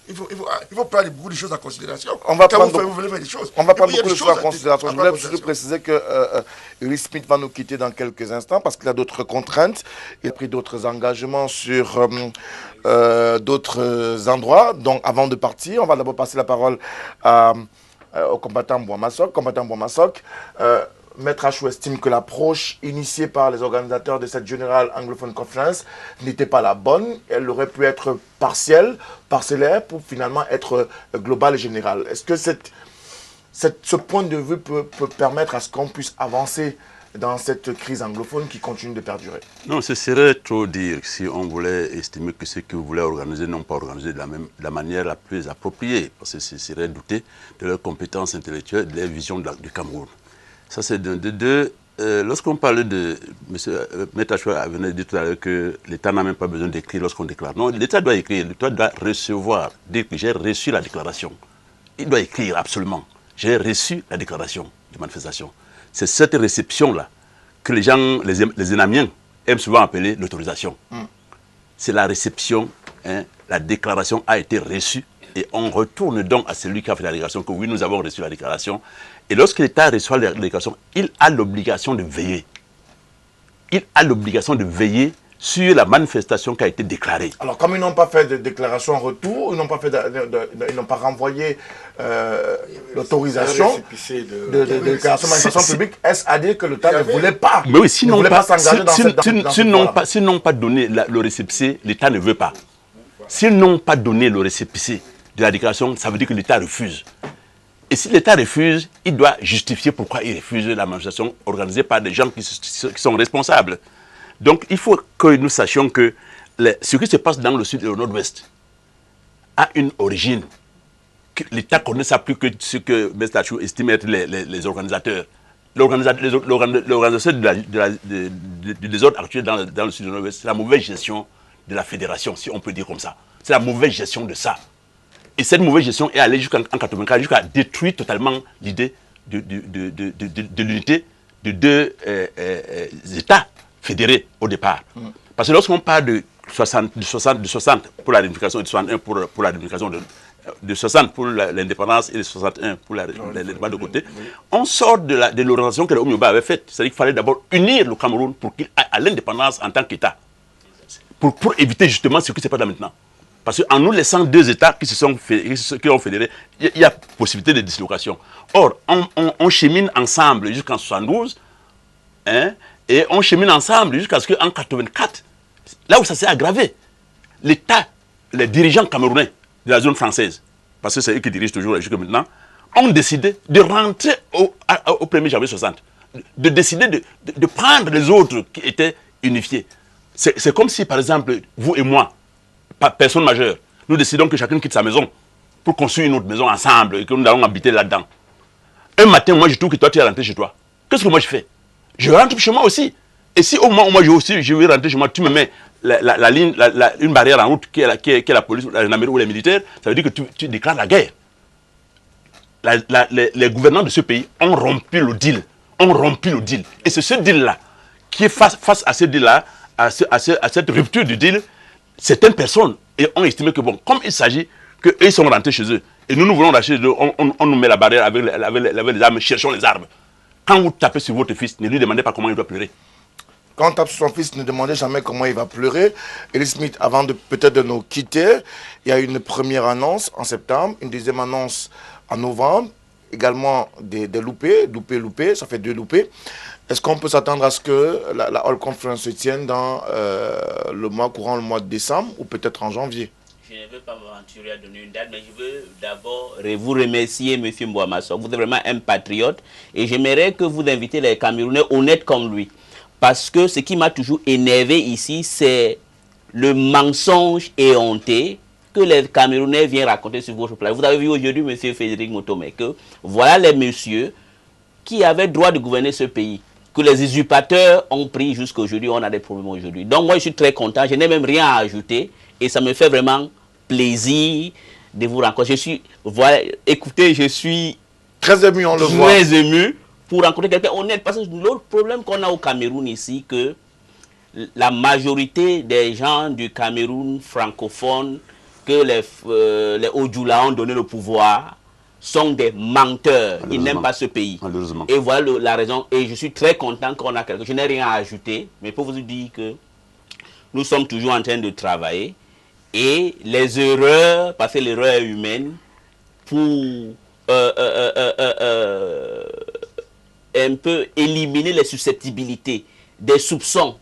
il faut prendre beaucoup de choses en considération.
On va prendre
vous voulez faire des choses.
On va prendre beaucoup de choses en considération. Je voulais surtout préciser que Ulysse Smith va nous quitter dans quelques instants parce qu'il a d'autres contraintes. Il a pris d'autres engagements sur d'autres endroits. Donc, avant de partir, on va d'abord passer la parole au combattant Bouamasok. Maître Achou estime que l'approche initiée par les organisateurs de cette General Anglophone Conference n'était pas la bonne. Elle aurait pu être partielle, parcellaire, pour finalement être globale et générale. Est-ce que ce point de vue peut permettre à ce qu'on puisse avancer dans cette crise anglophone qui continue de perdurer?
Non, ce serait trop dire si on voulait estimer que ceux qui voulaient organiser n'ont pas organisé de la manière la plus appropriée, parce que ce serait douter de leurs compétences intellectuelles, de leur vision du Cameroun. Ça, c'est de deux. Lorsqu'on parle de... Maître Achou venait de dire tout à l'heure que l'État n'a même pas besoin d'écrire lorsqu'on déclare. Non, l'État doit écrire, l'État doit recevoir, dire que j'ai reçu la déclaration. Il doit écrire absolument. J'ai reçu la déclaration de manifestation. C'est cette réception-là que les gens, les Enamiens, aiment souvent appeler l'autorisation. C'est la réception, hein, la déclaration a été reçue et on retourne donc à celui qui a fait la déclaration que oui, nous avons reçu la déclaration. Et lorsque l'État reçoit la déclaration, il a l'obligation de veiller. Il a l'obligation de veiller sur la manifestation qui a été déclarée.
Alors, comme ils n'ont pas fait de déclaration en retour, ils n'ont pas renvoyé l'autorisation de déclaration de manifestation publique, est-ce à dire que l'État ne voulait pas?
Mais oui, s'ils n'ont
pas
pas donné le récépissé, l'État ne veut pas. S'ils n'ont pas donné le récépissé de la déclaration, ça veut dire que l'État refuse. Et si l'État refuse, il doit justifier pourquoi il refuse la manifestation organisée par des gens qui sont responsables. Donc, il faut que nous sachions que ce qui se passe dans le sud et le nord-ouest a une origine. L'État connaît ça plus que ce que M. Achou estime être les organisateurs. L'organisation du désordre actuel dans le sud et le nord-ouest, c'est la mauvaise gestion de la fédération, si on peut dire comme ça. C'est la mauvaise gestion de ça. Et cette mauvaise gestion est allée jusqu'en 1984, jusqu'à détruire totalement l'idée de l'unité de deux États fédérés au départ. Parce que lorsqu'on parle de 60 pour la réunification et de 61 pour la réunification de 60 pour l'indépendance et de 61 pour l'indépendance de côté, on sort de l'orientation que le Oumioba avait faite. C'est-à-dire qu'il fallait d'abord unir le Cameroun pour qu'il aille à l'indépendance en tant qu'État. Pour éviter justement ce qui se passe là maintenant. Parce qu'en nous laissant deux États qui ont fédéré, il y a possibilité de dislocation. Or, on chemine ensemble jusqu'en 72, hein, et on chemine ensemble jusqu'à ce qu'en 84, là où ça s'est aggravé, l'État, les dirigeants camerounais de la zone française, parce que c'est eux qui dirigent toujours jusqu'à maintenant, ont décidé de rentrer au 1er janvier 60, de décider de prendre les autres qui étaient unifiés. C'est comme si, par exemple, vous et moi, personne majeure, nous décidons que chacun quitte sa maison pour construire une autre maison ensemble et que nous allons habiter là-dedans. Un matin, moi je trouve que toi tu es rentré chez toi. Qu'est-ce que moi je fais? Je rentre chez moi aussi. Et si au moment où moi je vais rentrer chez moi, tu me mets une barrière en route qui est la police, la gendarmerie ou les militaires, ça veut dire que tu déclares la guerre. Les gouvernants de ce pays ont rompu le deal. Et c'est ce deal-là qui est face à ce deal-là, à cette rupture du deal, certaines personnes ont estimé que bon, comme il s'agit qu'ils sont rentrés chez eux, et nous voulons racheter chez eux, on nous met la barrière avec les armes, cherchons les armes. Quand vous tapez sur votre fils, ne lui demandez pas comment il doit pleurer.
Quand on tape sur son fils, ne demandez jamais comment il va pleurer. Elie Smith, avant peut-être de nous quitter, il y a une première annonce en septembre, une deuxième annonce en novembre, également des loupés, ça fait 2 loupés. Est-ce qu'on peut s'attendre à ce que la All Conference se tienne dans le mois de décembre ou peut-être en janvier?
Je ne veux pas m'aventurer à donner une date, mais je veux d'abord vous remercier, M. Mbouamassok. Vous êtes vraiment un patriote et j'aimerais que vous invitez les Camerounais honnêtes comme lui. Parce que ce qui m'a toujours énervé ici, c'est le mensonge éhonté que les Camerounais viennent raconter sur votre place. Vous avez vu aujourd'hui, M. Frédéric Motome, que voilà les messieurs qui avaient droit de gouverner ce pays, que les usurpateurs ont pris jusqu'à aujourd'hui, on a des problèmes aujourd'hui. Donc moi je suis très content, je n'ai même rien à ajouter et ça me fait vraiment plaisir de vous rencontrer. Voilà, écoutez, je suis
très ému, on le voit.
Très ému pour rencontrer quelqu'un honnête, parce que l'autre problème qu'on a au Cameroun ici, que la majorité des gens du Cameroun francophone que les Odjoula ont donné le pouvoir sont des menteurs. Ils n'aiment pas ce pays. Et voilà la raison. Et je suis très content qu'on a quelque chose. Je n'ai rien à ajouter, mais pour vous dire que nous sommes toujours en train de travailler. Et les erreurs, parce que l'erreur est humaine, pour un peu éliminer les susceptibilités, des soupçons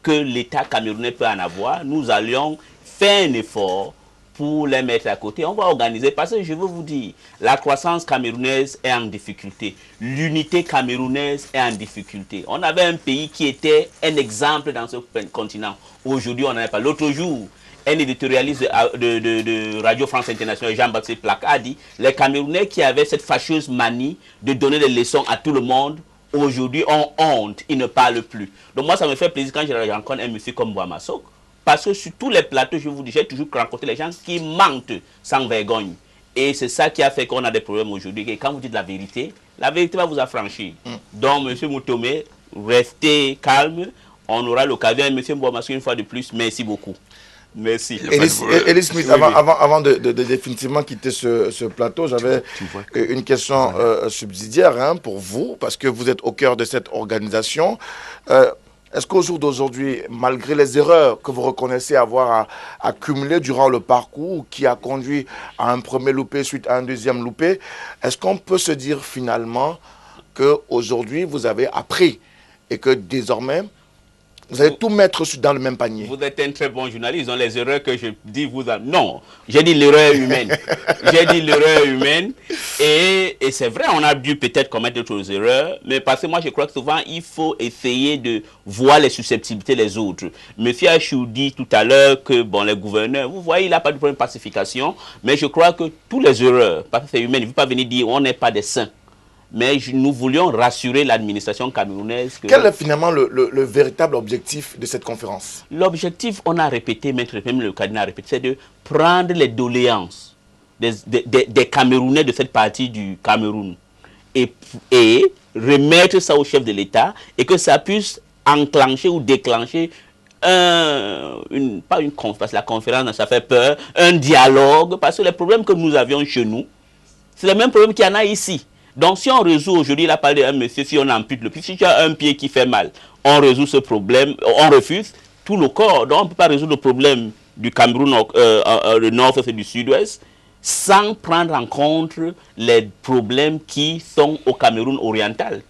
que l'État camerounais peut en avoir, nous allions faire un effort pour les mettre à côté. On va organiser, parce que je veux vous dire, la croissance camerounaise est en difficulté. L'unité camerounaise est en difficulté. On avait un pays qui était un exemple dans ce continent. Aujourd'hui, on n'en a pas. L'autre jour, un éditorialiste de Radio France Internationale, Jean-Baptiste Placa, a dit les Camerounais qui avaient cette fâcheuse manie de donner des leçons à tout le monde, aujourd'hui ont honte, ils ne parlent plus. Donc moi, ça me fait plaisir quand je rencontre un monsieur comme Mbouamassok, parce que sur tous les plateaux, je vous dis, j'ai toujours rencontré les gens qui mentent sans vergogne. Et c'est ça qui a fait qu'on a des problèmes aujourd'hui. Et quand vous dites la vérité va vous affranchir. Donc, monsieur Moutomé, restez calme. On aura l'occasion. Monsieur Mbouamassok, une fois de plus, merci beaucoup. Merci.
Elie Smith, avant de définitivement quitter ce plateau, j'avais une question subsidiaire pour vous, parce que vous êtes au cœur de cette organisation. Est-ce qu'au jour d'aujourd'hui, malgré les erreurs que vous reconnaissez avoir accumulées durant le parcours, qui a conduit à un premier loupé suite à un deuxième loupé, est-ce qu'on peut se dire finalement qu'aujourd'hui, vous avez appris et que désormais, vous allez tout mettre dans le même panier?
Vous êtes un très bon journaliste. Dans les erreurs que je dis, non, j'ai dit l'erreur humaine. J'ai dit l'erreur humaine. Et c'est vrai, on a dû peut-être commettre d'autres erreurs. Mais parce que moi, je crois que souvent, il faut essayer de voir les susceptibilités des autres. Monsieur Achou dit tout à l'heure que, bon, les gouverneurs, vous voyez, il n'a pas de problème de pacification. Mais je crois que tous les erreurs, parce que c'est humain, il ne veut pas venir dire on n'est pas des saints. Mais nous voulions rassurer l'administration camerounaise.
Quel est finalement le véritable objectif de cette conférence?
L'objectif, on a répété, même le cardinal a répété, c'est de prendre les doléances des Camerounais de cette partie du Cameroun et remettre ça au chef de l'État et que ça puisse enclencher ou déclencher pas une conférence, la conférence, ça fait peur, un dialogue, parce que les problèmes que nous avions chez nous, c'est le même problème qu'il y en a ici. Donc si on résout aujourd'hui, il a parlé d'un monsieur, si on ampute le pied, si tu as un pied qui fait mal, on résout ce problème, on refuse tout le corps. Donc on ne peut pas résoudre le problème du Cameroun, le nord et du sud-ouest, sans prendre en compte les problèmes qui sont au Cameroun oriental.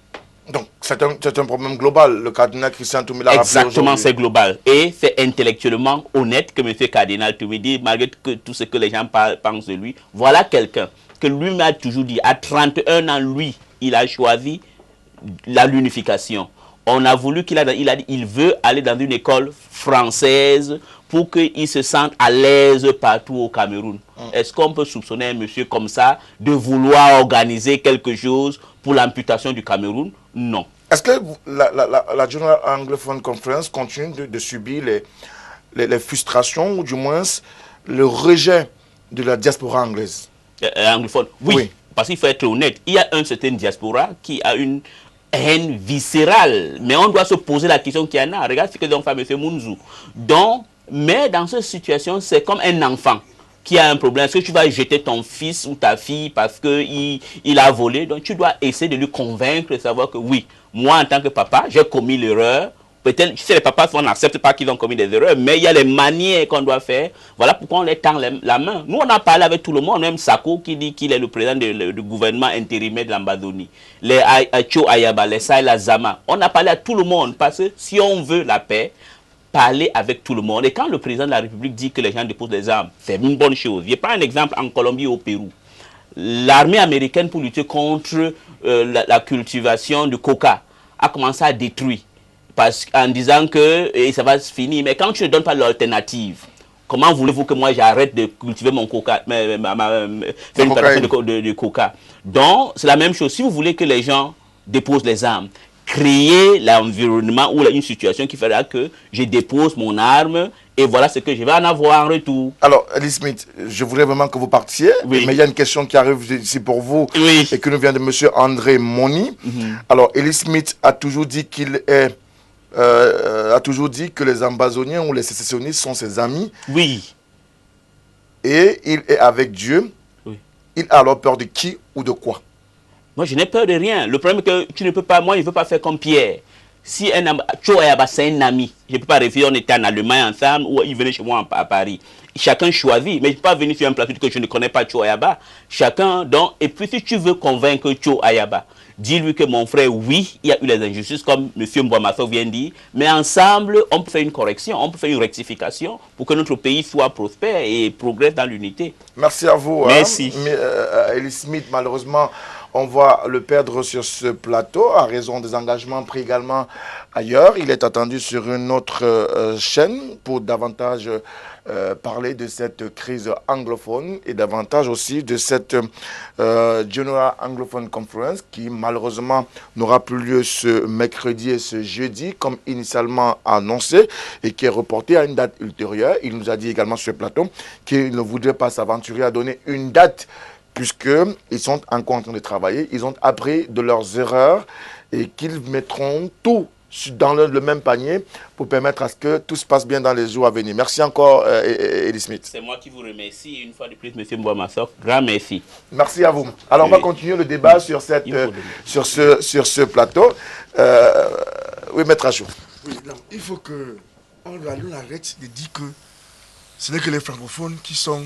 Donc, c'est un problème global. Le cardinal Christian Toumi l'a rappelé.
Exactement, c'est global. Et c'est intellectuellement honnête que M. Cardinal Toumi dit, malgré tout ce que les gens pensent de lui, voilà quelqu'un que lui m'a toujours dit, à 31 ans, lui, il a choisi l'unification. On a voulu qu'il a dit, il veut aller dans une école française pour qu'il se sente à l'aise partout au Cameroun. Est-ce qu'on peut soupçonner un monsieur comme ça de vouloir organiser quelque chose pour l'amputation du Cameroun? Non.
Est-ce que la General Anglophone Conference continue de subir les frustrations ou du moins le rejet de la diaspora anglaise?
Anglophone, oui. Parce qu'il faut être honnête. Il y a un certain diaspora qui a une haine viscérale. Mais on doit se poser la question qu'il y en a. Regarde ce que donc fait M. Mounzou. Donc, mais dans cette situation, c'est comme un enfant qui a un problème. Est-ce que tu vas jeter ton fils ou ta fille parce qu'il a volé? Donc tu dois essayer de lui convaincre de savoir que oui, moi en tant que papa, j'ai commis l'erreur. Peut-être, tu sais, les papas, on n'accepte pas qu'ils ont commis des erreurs, mais il y a les manières qu'on doit faire. Voilà pourquoi on les tend la main. Nous, on a parlé avec tout le monde, même Sako qui dit qu'il est le président du gouvernement intérimaire de l'Ambazonie. Les Cho Ayaba, les Saïla Zama. On a parlé à tout le monde parce que si on veut la paix, parler avec tout le monde. Et quand le président de la République dit que les gens déposent des armes, c'est une bonne chose. Je prends un exemple en Colombie et au Pérou. L'armée américaine, pour lutter contre la cultivation du coca, a commencé à détruire. En disant que ça va se finir. Mais quand tu ne donnes pas l'alternative, comment voulez-vous que moi j'arrête de cultiver mon coca, faire une plantation de coca? Donc, c'est la même chose. Si vous voulez que les gens déposent les armes, créer l'environnement ou une situation qui fera que je dépose mon arme et voilà ce que je vais en avoir en retour.
Alors, Elie Smith, je voudrais vraiment que vous partiez, mais il y a une question qui arrive ici pour vous et qui nous vient de M. André Moni. Alors, Elie Smith a toujours dit qu'il est a toujours dit que les Ambazoniens ou les sécessionnistes sont ses amis.
Oui.
Et il est avec Dieu. Oui. Il a alors peur de qui ou de quoi?
Moi, je n'ai peur de rien. Le problème est que tu ne peux pas, moi, je ne veux pas faire comme Pierre. Si Cho Ayaba, c'est un ami, je ne peux pas refuser, on était en Allemagne ensemble ou il venait chez moi à Paris. Chacun choisit, mais je ne peux pas venir sur un plateau que je ne connais pas Cho Ayaba. Chacun, donc, et puis si tu veux convaincre Cho Ayaba, dis-lui que mon frère, oui, il y a eu les injustices, comme M. Mbouamasso vient de dire, mais ensemble, on peut faire une correction, on peut faire une rectification pour que notre pays soit prospère et progresse dans l'unité.
Merci à vous.
Merci.
Elie Smith, malheureusement, on va le perdre sur ce plateau à raison des engagements pris également ailleurs. Il est attendu sur une autre chaîne pour davantage parler de cette crise anglophone et davantage aussi de cette General Anglophone Conference qui malheureusement n'aura plus lieu ce mercredi et ce jeudi comme initialement annoncé et qui est reporté à une date ultérieure. Il nous a dit également sur ce plateau qu'il ne voudrait pas s'aventurer à donner une date puisqu'ils sont encore en train de travailler, ils ont appris de leurs erreurs et qu'ils mettront tout dans le même panier pour permettre à ce que tout se passe bien dans les jours à venir. Merci encore, Elie Smith.
C'est moi qui vous remercie une fois de plus, M. Mbouamasso. Grand merci.
Merci à vous. Alors, on va continuer le débat sur ce plateau. Oui, Maître Achou.
Oui, non, il faut que on arrête de dire que ce n'est que les francophones qui sont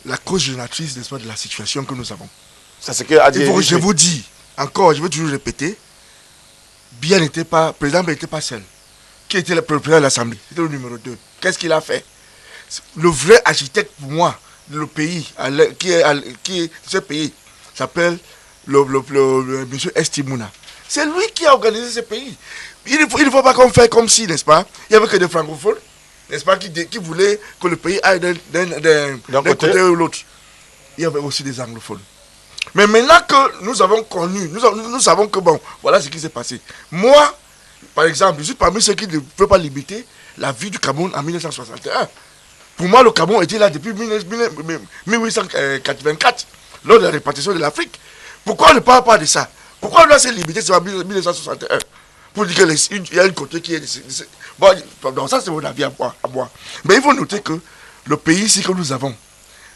la cause génératrice, n'est-ce pas, de la situation que nous avons.
C'est ce que a dit.
Je vous dis, encore, je veux toujours répéter, Biya n'était pas, le président n'était pas seul. Qui était le président de l'Assemblée? C'était le numéro 2. Qu'est-ce qu'il a fait? Le vrai architecte pour moi, le pays, qui est ce pays, s'appelle M. Estimouna. C'est lui qui a organisé ce pays. Il ne faut pas qu'on fasse comme si, n'est-ce pas? Il n'y avait que des francophones, n'est-ce pas, qui voulaient que le pays aille d'un côté ou l'autre. Il y avait aussi des anglophones. Mais maintenant que nous avons connu, nous savons que bon, voilà ce qui s'est passé. Moi, par exemple, je suis parmi ceux qui ne peuvent pas limiter la vie du Cameroun en 1961. Pour moi, le Cameroun était là depuis 1884, lors de la répartition de l'Afrique. Pourquoi on ne parle pas de ça? Pourquoi on doit se limiter sur 1961? pour dire qu'il y a une côté qui est... Bon, donc ça c'est mon avis à moi. Mais il faut noter que le pays ici que nous avons,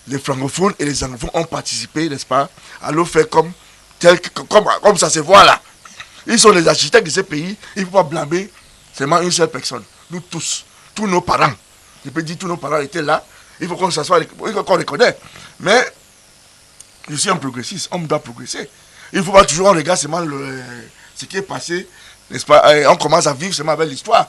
les francophones et les anglophones ont participé, n'est-ce pas, à le faire comme ça se voit là. Ils sont les architectes de ce pays, il ne faut pas blâmer seulement une seule personne. Nous tous nos parents, je peux dire tous nos parents étaient là, il faut qu'on s'assoie, qu'on les connaisse. Mais je suis un progressiste, on doit progresser. Il ne faut pas toujours regarder seulement ce qui est passé, n'est-ce pas, et on commence à vivre seulement avec l'histoire.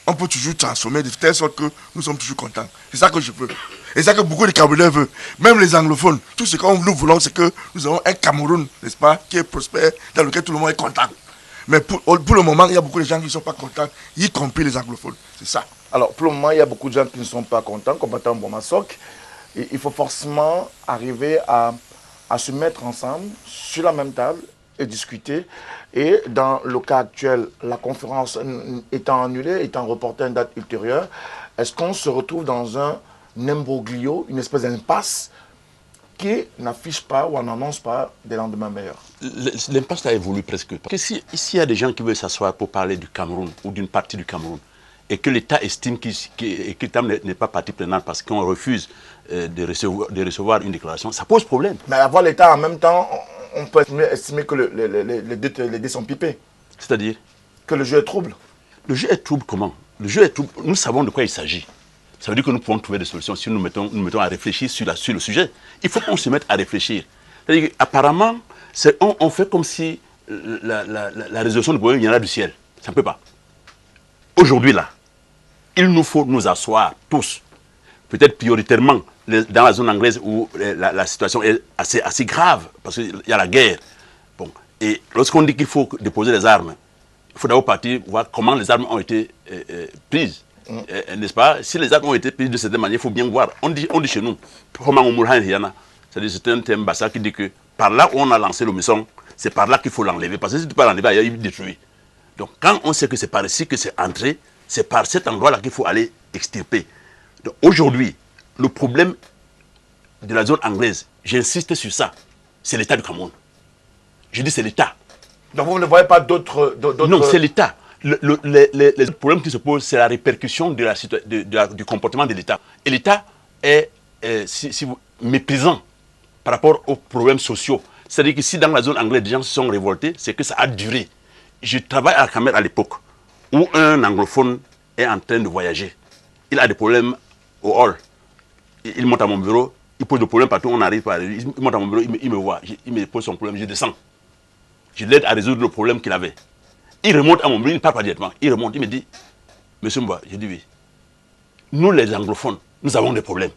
On peut toujours transformer de telle sorte que nous sommes toujours contents. C'est ça que je veux. Et c'est ça que beaucoup de Camerounais veulent. Même les anglophones, tout ce que nous voulons, c'est que nous avons un Cameroun, n'est-ce pas, qui est prospère, dans lequel tout le monde est content. Mais pour le moment, il y a beaucoup de gens qui ne sont pas contents, y compris les anglophones. C'est ça.
Alors, pour le moment, il y a beaucoup de gens qui ne sont pas contents, comme Patan Bomasok. Il faut forcément arriver à se mettre ensemble sur la même table et discuter. Et dans le cas actuel, la conférence étant annulée, étant reportée à une date ultérieure, est-ce qu'on se retrouve dans un imbroglio, une espèce d'impasse qui n'affiche pas ou n'annonce pas des lendemains meilleurs?
L'impasse a évolué presque. Parce que s'il y a des gens qui veulent s'asseoir pour parler du Cameroun ou d'une partie du Cameroun, et que l'État estime que l'État n'est pas partie prenante parce qu'on refuse de recevoir une déclaration, ça pose problème.
Mais avoir l'État en même temps, on peut estimer que les dés sont pipés.
C'est-à-dire
que le jeu est trouble.
Le jeu est trouble comment? Le jeu est trouble. Nous savons de quoi il s'agit. Ça veut dire que nous pouvons trouver des solutions si nous mettons à réfléchir sur le sujet. Il faut qu'on se mette à réfléchir. C'est-à-dire qu'apparemment, on fait comme si la résolution du problème viendra du ciel. Ça ne peut pas. Aujourd'hui, là, il nous faut nous asseoir tous, peut-être prioritairement dans la zone anglaise où la situation est assez grave, parce qu'il y a la guerre. Bon. Et lorsqu'on dit qu'il faut déposer les armes, il faut d'abord partir voir comment les armes ont été prises. N'est-ce pas? Si les armes ont été prises de cette manière, il faut bien voir. On dit chez nous, c'est-à-dire c'est un thème bassa qui dit que par là où on a lancé le mission, c'est par là qu'il faut l'enlever. Parce que si tu ne peux pas l'enlever, il est détruit. Donc quand on sait que c'est par ici que c'est entré, c'est par cet endroit-là qu'il faut aller extirper. Donc aujourd'hui, le problème de la zone anglaise, j'insiste sur ça, c'est l'État du Cameroun. Je dis c'est l'État.
Donc vous ne voyez pas d'autres...
Non, c'est l'État. Les problèmes qui se posent, c'est la répercussion du comportement de l'État. Et l'État est méprisant par rapport aux problèmes sociaux. C'est-à-dire que si dans la zone anglaise, des gens se sont révoltés, c'est que ça a duré. Je travaille à la Cameroun à l'époque où un anglophone est en train de voyager. Il a des problèmes au hall. Il monte à mon bureau, il pose des problèmes partout, on n'arrive pas à résoudre. Il monte à mon bureau, il me voit, il me pose son problème, je descends. Je l'aide à résoudre le problème qu'il avait. Il remonte à mon bureau, il ne parle pas directement. Il remonte, il me dit, Monsieur Mboua, je dis oui. Nous les anglophones, nous avons des problèmes.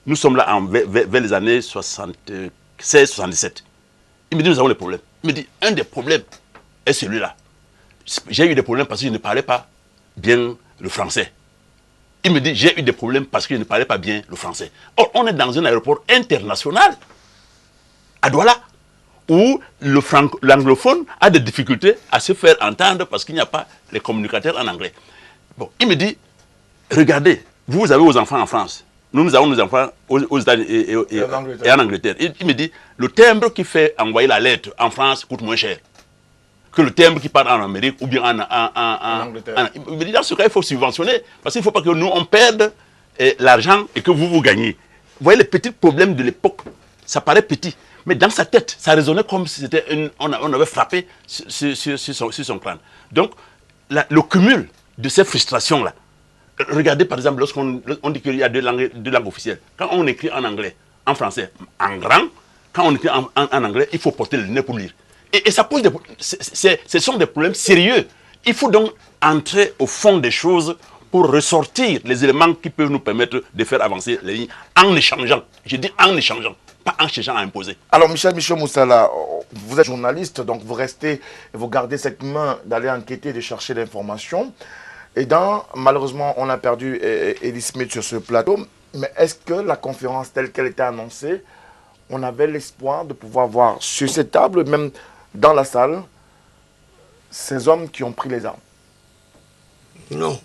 Nous sommes là vers les années 76-77. Il me dit, nous avons des problèmes. Il me dit, un des problèmes est celui-là. J'ai eu des problèmes parce que je ne parlais pas bien le français. Il me dit, j'ai eu des problèmes parce que je ne parlais pas bien le français. Or, on est dans un aéroport international, à Douala, où l'anglophone a des difficultés à se faire entendre parce qu'il n'y a pas les communicateurs en anglais. Bon, il me dit, regardez, vous avez vos enfants en France. Nous avons nos enfants aux États-Unis et en Angleterre. Il me dit, le timbre qui fait envoyer la lettre en France coûte moins cher que le timbre qui part en Amérique ou bien en Angleterre. Il me dit, dans ce cas, il faut subventionner parce qu'il ne faut pas que nous, on perde l'argent et que vous gagnez. Vous voyez les petits problèmes de l'époque, ça paraît petit. Mais dans sa tête, ça résonnait comme si c'était on avait frappé sur son crâne. Donc, le cumul de ces frustrations-là, regardez par exemple, lorsqu'on dit qu'il y a deux langues officielles. Quand on écrit en anglais, en français, en grand, quand on écrit en anglais, il faut porter le nez pour lire. Et ça pose ce sont des problèmes sérieux. Il faut donc entrer au fond des choses pour ressortir les éléments qui peuvent nous permettre de faire avancer les lignes en échangeant. Je dis en échangeant, pas en cherchant à imposer.
Alors Michel Moussala, vous êtes journaliste, donc vous restez et vous gardez cette main d'aller enquêter, de chercher l'information. Et malheureusement, on a perdu Elie Smith sur ce plateau, mais est-ce que la conférence telle qu'elle était annoncée, on avait l'espoir de pouvoir voir sur cette table, même dans la salle, ces hommes qui ont pris les armes?
Non.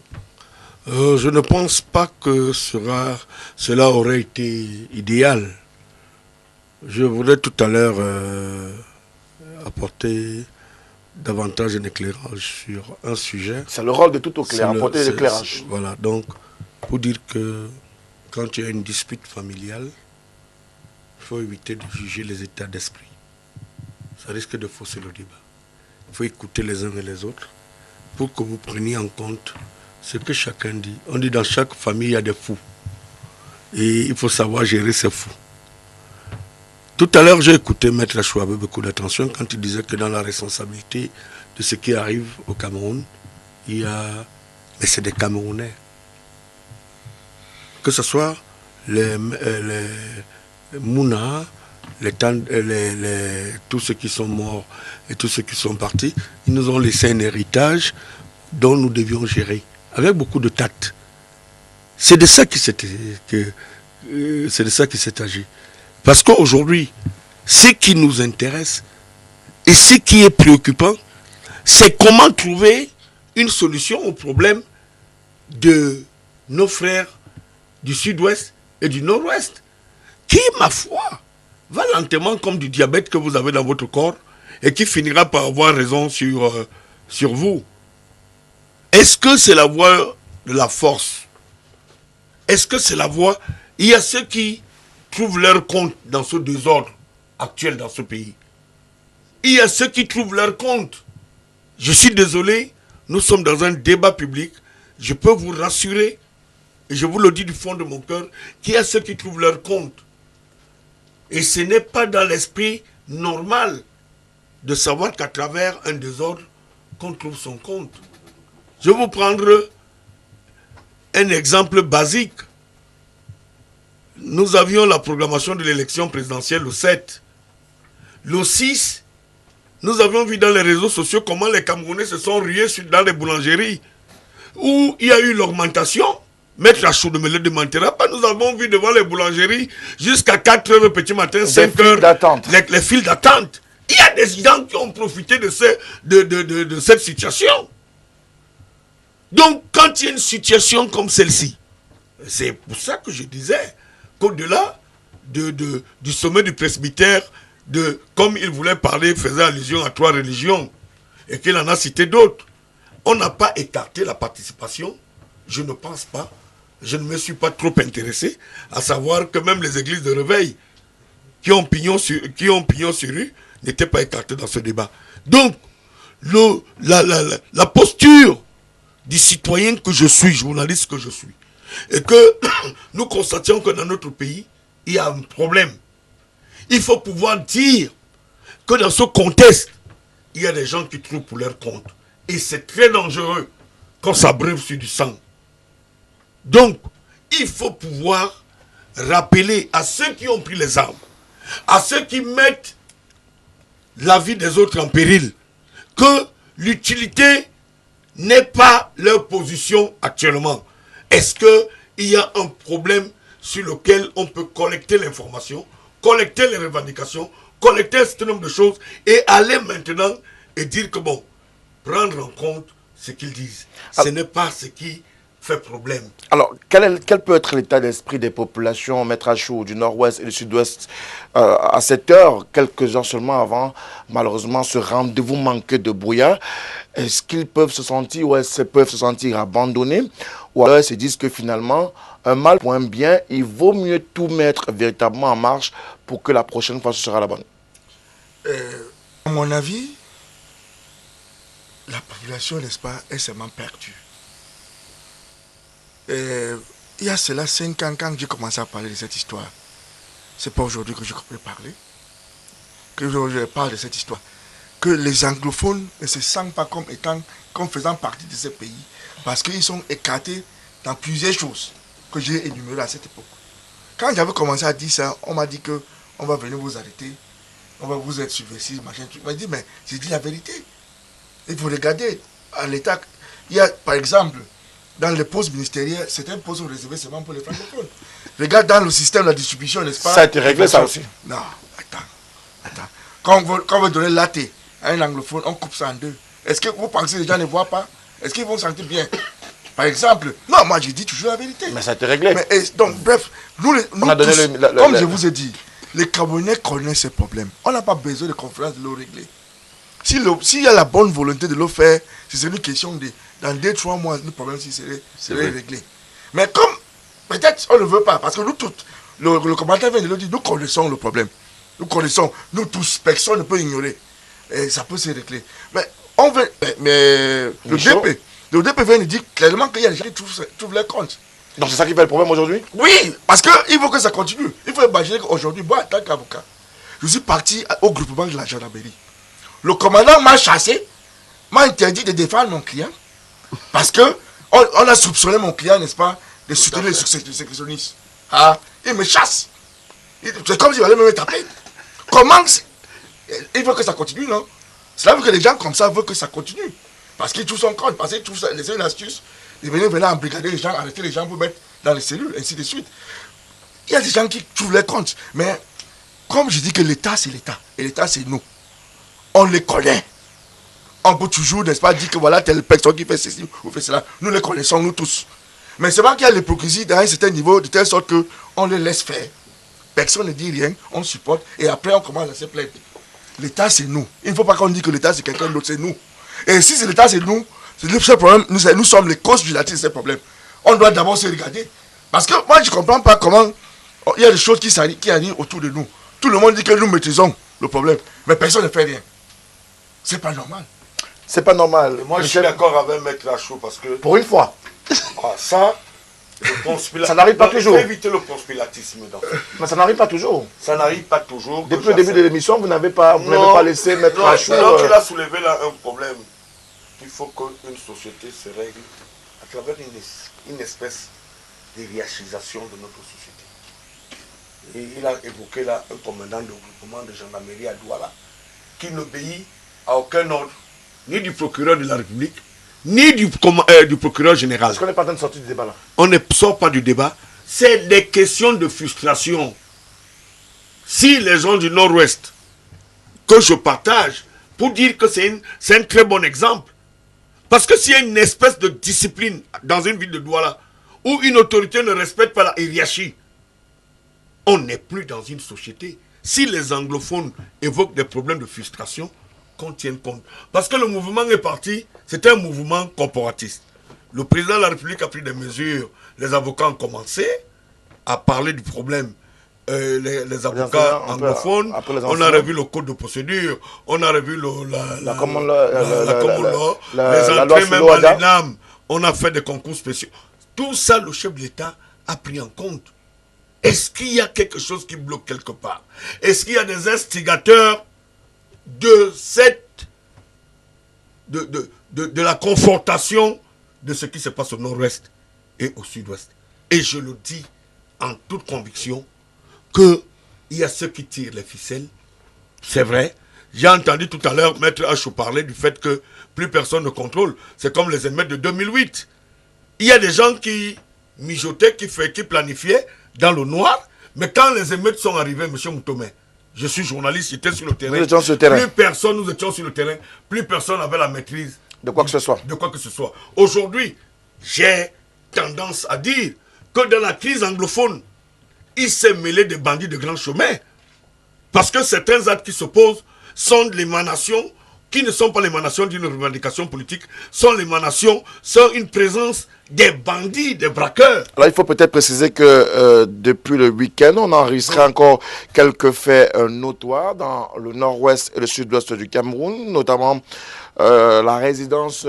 Je ne pense pas que cela aurait été idéal. Je voulais tout à l'heure apporter davantage un éclairage sur un sujet.
C'est le rôle de tout éclaireur, apporter l'éclairage.
Voilà, donc, pour dire que quand il y a une dispute familiale, il faut éviter de juger les états d'esprit. Ça risque de fausser le débat. Il faut écouter les uns et les autres pour que vous preniez en compte ce que chacun dit. On dit dans chaque famille, il y a des fous. Et il faut savoir gérer ces fous. Tout à l'heure, j'ai écouté Maître Achou avec beaucoup d'attention quand il disait que dans la responsabilité de ce qui arrive au Cameroun, il y a... Mais c'est des Camerounais. Que ce soit les Mouna, tous ceux qui sont morts et tous ceux qui sont partis, ils nous ont laissé un héritage dont nous devions gérer, avec beaucoup de tact. C'est de ça qui s'est agi. Parce qu'aujourd'hui, ce qui nous intéresse et ce qui est préoccupant, c'est comment trouver une solution au problème de nos frères du sud-ouest et du nord-ouest, qui, ma foi, va lentement comme du diabète que vous avez dans votre corps et qui finira par avoir raison sur vous. Est-ce que c'est la voie de la force? Est-ce que c'est la voie? Il y a ceux qui trouvent leur compte dans ce désordre actuel dans ce pays. Il y a ceux qui trouvent leur compte. Je suis désolé, nous sommes dans un débat public. Je peux vous rassurer, et je vous le dis du fond de mon cœur, qu'il y a ceux qui trouvent leur compte. Et ce n'est pas dans l'esprit normal de savoir qu'à travers un désordre, qu'on trouve son compte. Je vais vous prendre un exemple basique. Nous avions la programmation de l'élection présidentielle le 7. Le 6, nous avions vu dans les réseaux sociaux comment les Camerounais se sont rués dans les boulangeries, où il y a eu l'augmentation. Maître Achou ne me le démentira pas. Nous avons vu devant les boulangeries jusqu'à 4 h le petit matin, 5 h, les files d'attente. Il y a des gens qui ont profité de cette situation. Donc, quand il y a une situation comme celle-ci, c'est pour ça que je disais qu'au-delà du sommet du presbytère, comme il voulait parler, faisait allusion à 3 religions, et qu'il en a cité d'autres, on n'a pas écarté la participation. Je ne pense pas. Je ne me suis pas trop intéressé à savoir que même les églises de réveil qui ont pignon sur rue n'étaient pas écartées dans ce débat. Donc, la posture du citoyen que je suis, journaliste que je suis, et que nous constations que dans notre pays, il y a un problème. Il faut pouvoir dire que dans ce contexte, il y a des gens qui trouvent pour leur compte. Et c'est très dangereux quand ça brûle sur du sang. Donc, il faut pouvoir rappeler à ceux qui ont pris les armes, à ceux qui mettent la vie des autres en péril, que l'utilité n'est pas leur position actuellement. Est-ce qu'il y a un problème sur lequel on peut collecter l'information, collecter les revendications, collecter un certain nombre de choses et aller maintenant et dire que bon, prendre en compte ce qu'ils disent. Ce n'est pas ce qui fait problème.
Alors, quel peut être l'état d'esprit des populations, Maître Achou, du nord-ouest et du sud-ouest à cette heure, quelques heures seulement avant, malheureusement, ce rendez-vous manqué de brouillard? Est-ce qu'ils peuvent se sentir, ou est-ce qu'ils peuvent se sentir abandonnés, ou alors ils se disent que finalement, un mal pour un bien, il vaut mieux tout mettre véritablement en marche pour que la prochaine fois, ce sera la bonne?
À mon avis, la population, n'est-ce pas, est seulement perdue. Il y a cela 5 ans, quand j'ai commencé à parler de cette histoire, c'est pas aujourd'hui que je peux parler, que je parle de cette histoire, que les anglophones ne se sentent pas comme faisant partie de ce pays, parce qu'ils sont écartés dans plusieurs choses que j'ai énumérées à cette époque. Quand j'avais commencé à dire ça, on m'a dit que on va venir vous arrêter, on va vous être subversif, machin. Je me dis, mais j'ai dit la vérité. Il faut regarder à l'État. Il y a, par exemple, dans les postes ministériels, certains postes sont réservés seulement pour les francophones. Regarde dans le système de la distribution, n'est-ce pas?
Ça a été réglé, ça aussi.
Non, attends. Quand on veut donner l'athée à un anglophone, on coupe ça en deux. Est-ce que vous pensez que les gens ne voient pas? Est-ce qu'ils vont sentir bien? Par exemple, non, moi je dis toujours la vérité.
Mais ça a été réglé.
Donc, bref, nous tous, comme je vous ai dit, les Camerounais connaissent ces problèmes. On n'a pas besoin de conférences de le régler. s'il y a la bonne volonté de le faire, c'est une question de, dans 2-3 mois, le problème serait réglé. Mais comme, peut-être, on ne veut pas, parce que nous tous, le commentaire vient de le dire, nous connaissons le problème. Nous connaissons, nous tous, personne ne peut ignorer. Et ça peut se régler. Mais on veut, mais le DP vient de dire clairement qu'il y a des gens qui trouvent les comptes.
Donc c'est ça qui fait le problème aujourd'hui?
Oui, parce qu'il faut que ça continue. Il faut imaginer qu'aujourd'hui, moi, en tant qu'avocat, je suis parti au groupement de la gendarmerie. Le commandant m'a chassé, m'a interdit de défendre mon client, parce que on a soupçonné mon client, n'est-ce pas, de soutenir les sécessionnistes. Ah, il me chasse. C'est comme s'il allait me taper. Comment? Il veut que ça continue, non? C'est là que les gens comme ça veulent que ça continue. Parce qu'ils trouvent son compte, parce qu'ils trouvent ça, les une astuce, ils venaient embrigader les gens, arrêter les gens pour mettre dans les cellules, ainsi de suite. Il y a des gens qui trouvent les comptes. Mais comme je dis que l'État, c'est l'État. Et l'État, c'est nous. On les connaît. On peut toujours, n'est-ce pas, dire que voilà, telle personne qui fait ceci ou fait cela. Nous les connaissons, nous tous. Mais c'est vrai qu'il y a l'hypocrisie dans un certain niveau, de telle sorte qu'on les laisse faire. Personne ne dit rien, on supporte, et après on commence à se plaindre. L'État, c'est nous. Il ne faut pas qu'on dise que l'État, c'est quelqu'un d'autre, c'est nous. Et si c'est l'État, c'est nous, c'est le seul problème, nous sommes les causes de ces problèmes. On doit d'abord se regarder. Parce que moi, je ne comprends pas comment il y a des choses qui arrivent autour de nous. Tout le monde dit que nous maîtrisons le problème, mais personne ne fait rien. C'est pas normal.
C'est pas normal.
Et moi, je suis d'accord avec Maître Lachaud parce que...
Pour une fois.
Ça
n'arrive pas toujours.
Il faut éviter le conspiratisme.
Mais ça n'arrive pas toujours.
Ça n'arrive pas toujours.
Depuis le début de l'émission, vous n'avez pas laissé Maître Lachaud...
Donc il a soulevé là un problème. Il faut qu'une société se règle à travers une espèce de hiérarchisation de notre société. Et il a évoqué là un commandant de groupement de gendarmerie à Douala qui n'obéit à aucun ordre, ni du procureur de la République, ni du procureur général.
Est-ce qu'on n'est pas en train de sortir du débat là?
On ne sort pas du débat. C'est des questions de frustration. Si les gens du Nord-Ouest, que je partage, pour dire que c'est un très bon exemple, parce que s'il y a une espèce de discipline dans une ville de Douala, où une autorité ne respecte pas la hiérarchie, on n'est plus dans une société. Si les anglophones évoquent des problèmes de frustration, qu'on tienne compte. Parce que le mouvement est parti, c'était un mouvement corporatiste. Le président de la République a pris des mesures, les avocats ont commencé à parler du problème. Les avocats anglophones, on a revu le code de procédure, on a revu la common law, les entrées même à l'ENAM, on a fait des concours spéciaux. Tout ça, le chef de l'État a pris en compte. Est-ce qu'il y a quelque chose qui bloque quelque part? Est-ce qu'il y a des instigateurs de la confrontation de ce qui se passe au nord-ouest et au sud-ouest? Et je le dis en toute conviction qu'il y a ceux qui tirent les ficelles. C'est vrai. J'ai entendu tout à l'heure Maître Achou parler du fait que plus personne ne contrôle. C'est comme les émeutes de 2008. Il y a des gens qui mijotaient, qui planifiaient dans le noir. Mais quand les émeutes sont arrivées, M. Moutomé, je suis journaliste, j'étais sur le terrain.
Nous étions sur le terrain.
Nous étions sur le terrain. Plus personne n'avait la maîtrise
de quoi que ce soit.
Aujourd'hui, j'ai tendance à dire que dans la crise anglophone, il s'est mêlé des bandits de grand chemin. Parce que certains actes qui se posent sont l'émanation, qui ne sont pas l'émanation d'une revendication politique, sont une présence des bandits, des braqueurs.
Alors il faut peut-être préciser que depuis le week-end, on enregistrait encore quelques faits notoires dans le nord-ouest et le sud-ouest du Cameroun, notamment la résidence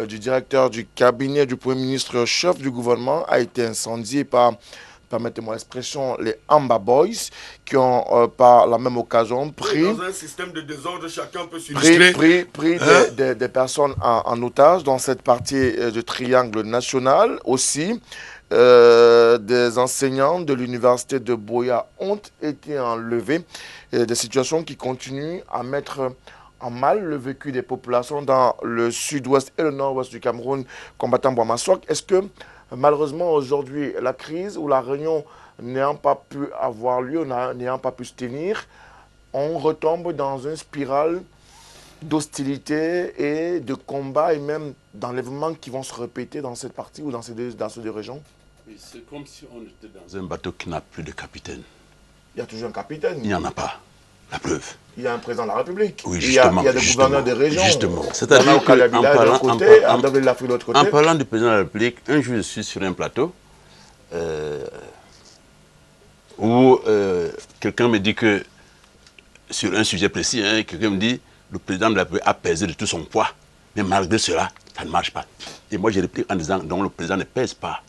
du directeur du cabinet du Premier ministre chef du gouvernement a été incendiée par, permettez-moi l'expression, les Amba Boys, qui ont par la même occasion pris...
Dans un système de désordre, chacun peut s'illustrer.
Pris des personnes en otage dans cette partie du triangle national. Aussi, des enseignants de l'université de Boya ont été enlevés. Des situations qui continuent à mettre en mal le vécu des populations dans le sud-ouest et le nord-ouest du Cameroun, combattant Bouamassok. Est-ce que malheureusement aujourd'hui, la crise ou la réunion n'ayant pas pu avoir lieu, n'ayant pas pu se tenir, on retombe dans une spirale d'hostilité et de combat et même d'enlèvements qui vont se répéter dans cette partie ou dans ces deux régions?
C'est comme si on était dans un bateau qui n'a plus de capitaine.
Il y a toujours un capitaine.
Il n'y en a pas. La preuve.
Il y a un président de la République.
Oui,
il y a des gouverneurs de région.
Justement.
C'est-à-dire qu'en parlant,
en parlant du président de la République, un jour je suis sur un plateau où quelqu'un me dit que, sur un sujet précis, quelqu'un me dit le président de la République a pesé de tout son poids, mais malgré cela, ça ne marche pas. Et moi, j'ai répliqué en disant donc le président ne pèse pas.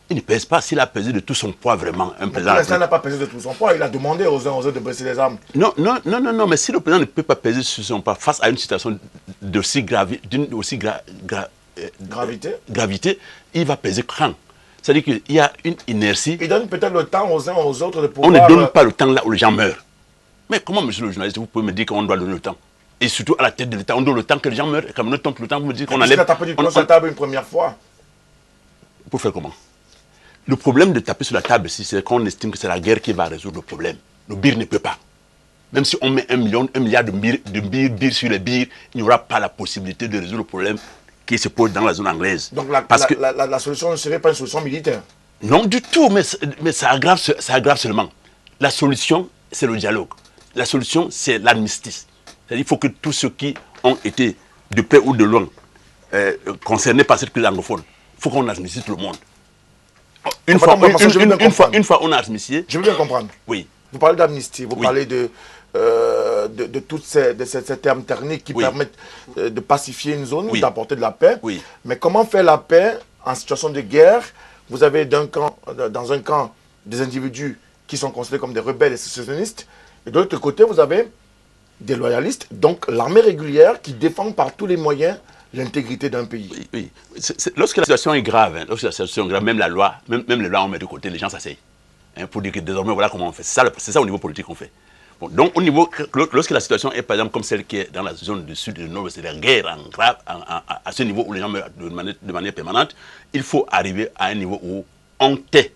Il ne pèse pas s'il a pesé de tout son poids, vraiment. Un président
n'a pas pesé de tout son poids. Il a demandé aux uns aux autres de baisser les armes.
Non, mais si le président ne peut pas peser sur son poids face à une situation d'une aussi gravité, il va peser quand? C'est-à-dire qu'il y a une inertie.
Il donne peut-être le temps aux uns aux autres de pouvoir...
On ne donne pas le temps là où les gens meurent. Mais comment, monsieur le journaliste, vous pouvez me dire qu'on doit donner le temps? Et surtout à la tête de l'État, on donne le temps que les gens meurent. Comme on donne le temps, vous me dites qu'on allait...
Tu as tapé du poing sur la table une première fois.
Pour faire comment? Le problème de taper sur la table, c'est qu'on estime que c'est la guerre qui va résoudre le problème. Le bir ne peut pas. Même si on met 1 milliard de bir sur les bir, il n'y aura pas la possibilité de résoudre le problème qui se pose dans la zone anglaise.
Donc la solution ne serait pas une solution militaire?
Non du tout, mais ça aggrave seulement. La solution, c'est le dialogue. La solution, c'est l'armistice. C'est-à-dire qu'il faut que tous ceux qui ont été de près ou de loin concernés par cette crise anglophone, il faut qu'on armistice tout le monde. Une fois on a armistié.
Je veux bien comprendre.
Oui.
Vous parlez d'amnistie, vous parlez de tous ces termes techniques qui permettent de pacifier une zone, d'apporter de la paix.
Oui.
Mais comment faire la paix en situation de guerre? Vous avez dans un camp des individus qui sont considérés comme des rebelles et sécessionnistes, et de l'autre côté, vous avez des loyalistes, donc l'armée régulière qui défend par tous les moyens l'intégrité d'un pays.
Oui. Lorsque la situation est grave, même la loi, même les lois on met de côté, les gens s'asseyent. Pour dire que désormais, voilà comment on fait. C'est ça au niveau politique qu'on fait. Bon, donc, lorsque la situation est, par exemple, comme celle qui est dans la zone du sud et du nord, c'est la guerre à ce niveau où les gens meurent de manière permanente, il faut arriver à un niveau où on tait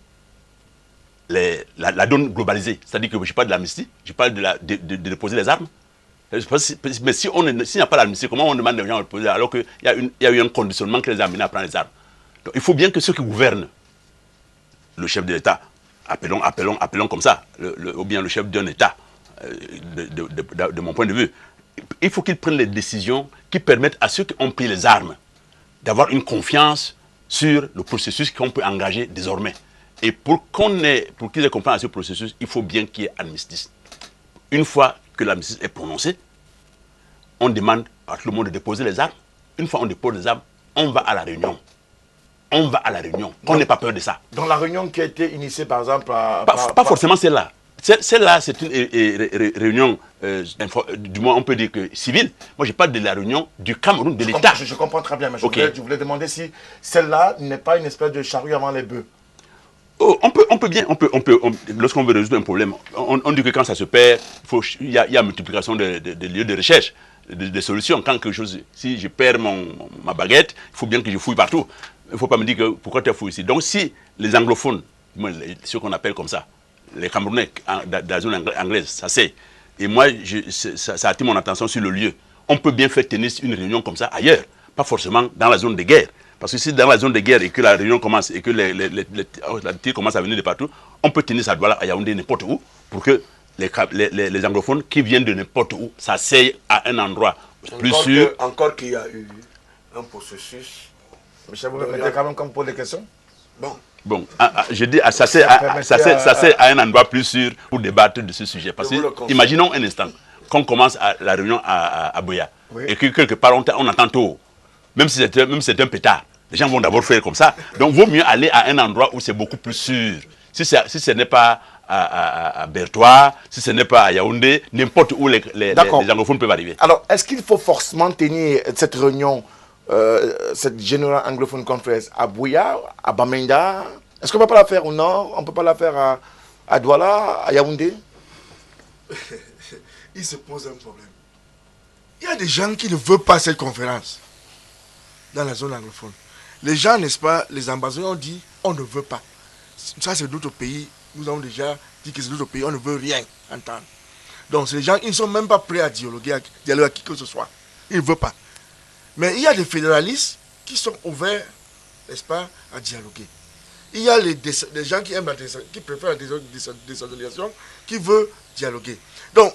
la donne globalisée. C'est-à-dire que je parle de l'amnistie, je parle de déposer les armes. Mais s'il n'y a pas l'amnistie, comment on demande aux gens de déposer alors qu'il y a eu un conditionnement qui les a amenés à prendre les armes? Donc, il faut bien que ceux qui gouvernent, le chef de l'État, appelons comme ça, ou bien le chef d'un État, de mon point de vue, il faut qu'ils prennent les décisions qui permettent à ceux qui ont pris les armes d'avoir une confiance sur le processus qu'on peut engager désormais. Et pour qu'ils aient confiance à ce processus, il faut bien qu'il y ait amnistie. Une fois que l'amnistie est prononcée, on demande à tout le monde de déposer les armes. Une fois on dépose les armes, on va à la réunion. On n'ait pas peur de ça.
Dans la réunion qui a été initiée, par exemple...
Pas forcément celle-là. Celle-là, c'est une réunion, du moins on peut dire que civile. Moi, je parle de la réunion du Cameroun, de l'État.
Je comprends très bien, mais je voulais demander si celle-là n'est pas une espèce de charrue avant les bœufs.
Oh, lorsqu'on veut résoudre un problème, on dit que quand ça se perd, il y a multiplication de lieux de recherche, de solutions. Quand quelque chose, si je perds ma baguette, il faut bien que je fouille partout. Il ne faut pas me dire que pourquoi tu as fouillé ici. Donc si les anglophones, ceux qu'on appelle comme ça, les Camerounais de la zone anglaise, ça c'est. Et moi, ça attire mon attention sur le lieu. On peut bien faire tenir une réunion comme ça ailleurs, pas forcément dans la zone de guerre. Parce que si dans la zone de guerre et que la réunion commence et que la tirs commencent à venir de partout, on peut tenir ça voilà, à Yaoundé n'importe où pour que les anglophones qui viennent de n'importe où s'asseyent à un endroit plus sûr.
Encore qu'il y a eu un processus.
Michel, vous me mettez quand même comme pour les questions?
Bon, je dis, ça c'est à un endroit plus sûr pour débattre de ce sujet. Parce que, imaginons un instant qu'on commence la réunion à Boya et que quelque part on entend tout, même si c'est un pétard. Les gens vont d'abord faire comme ça. Donc, il vaut mieux aller à un endroit où c'est beaucoup plus sûr. Si ce n'est pas à Bertois, si ce n'est pas à Yaoundé, n'importe où les anglophones peuvent arriver.
Alors, est-ce qu'il faut forcément tenir cette réunion, cette General Anglophone Conference à Buea, à Bamenda? Est-ce qu'on ne peut pas la faire au nord? On ne peut pas la faire à Douala, à Yaoundé?
Il se pose un problème. Il y a des gens qui ne veulent pas cette conférence dans la zone anglophone. Les gens, n'est-ce pas, les ambassadeurs ont dit on ne veut pas. Ça, c'est d'autres pays. Nous avons déjà dit que c'est d'autres pays, on ne veut rien entendre. Donc, ces gens, ils ne sont même pas prêts à dialoguer à qui que ce soit. Ils ne veulent pas. Mais il y a des fédéralistes qui sont ouverts, n'est-ce pas, à dialoguer. Il y a les gens qui aiment qui préfèrent la décentralisation, qui veulent dialoguer. Donc,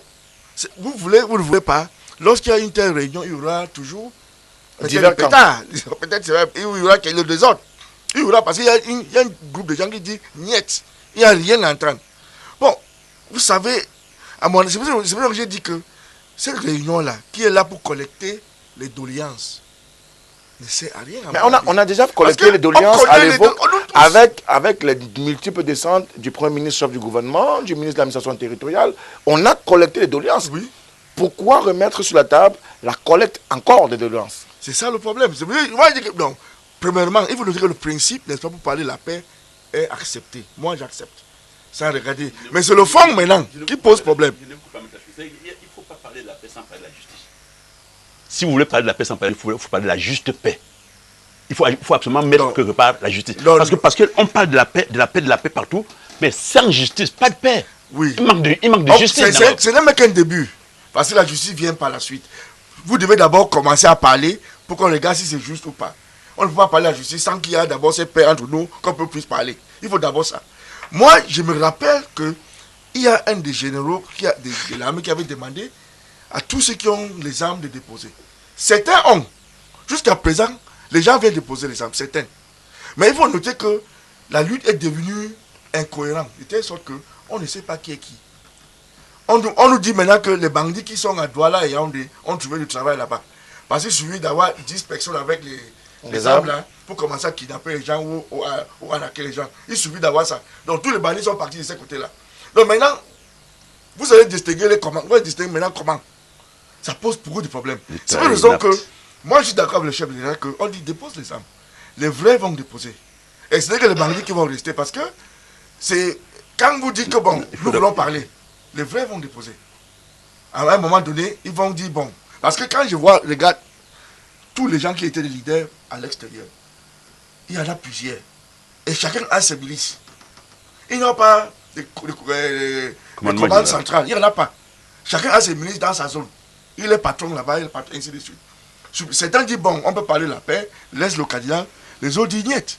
Vous voulez, vous ne voulez pas. Lorsqu'il y a une telle réunion, il y aura toujours
Divers camps.
peut-être il y aura le désordre. Il y aura parce qu'il y a un groupe de gens qui dit niet, il n'y a rien à entendre. Bon, vous savez, c'est pour ça que j'ai dit que cette réunion-là, qui est là pour collecter les doléances, ne sert à rien.
Mais on a déjà collecté les doléances à l'époque avec les multiples descentes du Premier ministre, chef du gouvernement, du ministre de l'administration territoriale. On a collecté les doléances.
Oui.
Pourquoi remettre sur la table la collecte encore des doléances?
C'est ça le problème. Moi, je dis que, non, premièrement, il faut dire que le principe, n'est-ce pas, pour parler de la paix, est accepté. Moi, j'accepte. Sans regarder. Mais c'est le fond maintenant qui pose problème.
Il ne faut pas parler de la paix sans parler de la justice. Si vous voulez parler de la paix sans parler, il faut parler de la juste paix. Il faut absolument mettre quelque part la justice.
Non,
parce qu'on parle de la paix partout, mais sans justice, pas de paix.
Oui.
Il manque de justice.
Ce n'est même qu'un début. Parce que la justice vient par la suite. Vous devez d'abord commencer à parler pour qu'on regarde si c'est juste ou pas. On ne peut pas parler de la justice sans qu'il y ait d'abord cette paix entre nous, qu'on peut plus parler. Il faut d'abord ça. Moi, je me rappelle qu'il y a un des généraux de l'armée qui avait demandé à tous ceux qui ont les armes de déposer. Certains ont. Jusqu'à présent, les gens viennent déposer les armes, certains. Mais il faut noter que la lutte est devenue incohérente, de telle sorte qu'on ne sait pas qui est qui. On nous dit maintenant que les bandits qui sont à Douala et Yaoundé ont trouvé du travail là-bas. Parce qu'il suffit d'avoir 10 personnes avec les armes là pour commencer à kidnapper les gens ou arnaquer les gens. Il suffit d'avoir ça. Donc tous les bandits sont partis de ce côté-là. Donc maintenant, vous allez distinguer les commandes. Vous allez distinguer maintenant comment. Ça pose beaucoup de problèmes. C'est pour raison que moi je suis d'accord avec le chef de l'État qu'on dit dépose les armes. Les vrais vont déposer. Et ce n'est que les bandits qui vont rester parce que c'est quand vous dites que bon, nous voulons parler. Les vrais vont déposer. À un moment donné, ils vont dire bon. Parce que quand je regarde tous les gens qui étaient des leaders à l'extérieur, il y en a plusieurs. Et chacun a ses milices. Ils n'ont pas de commande centrale. Il n'y en a pas. Chacun a ses milices dans sa zone. Il est patron là-bas, il est patron, ainsi de suite. Certains disent bon, on peut parler de la paix, laisse le candidat. Les autres disent niet.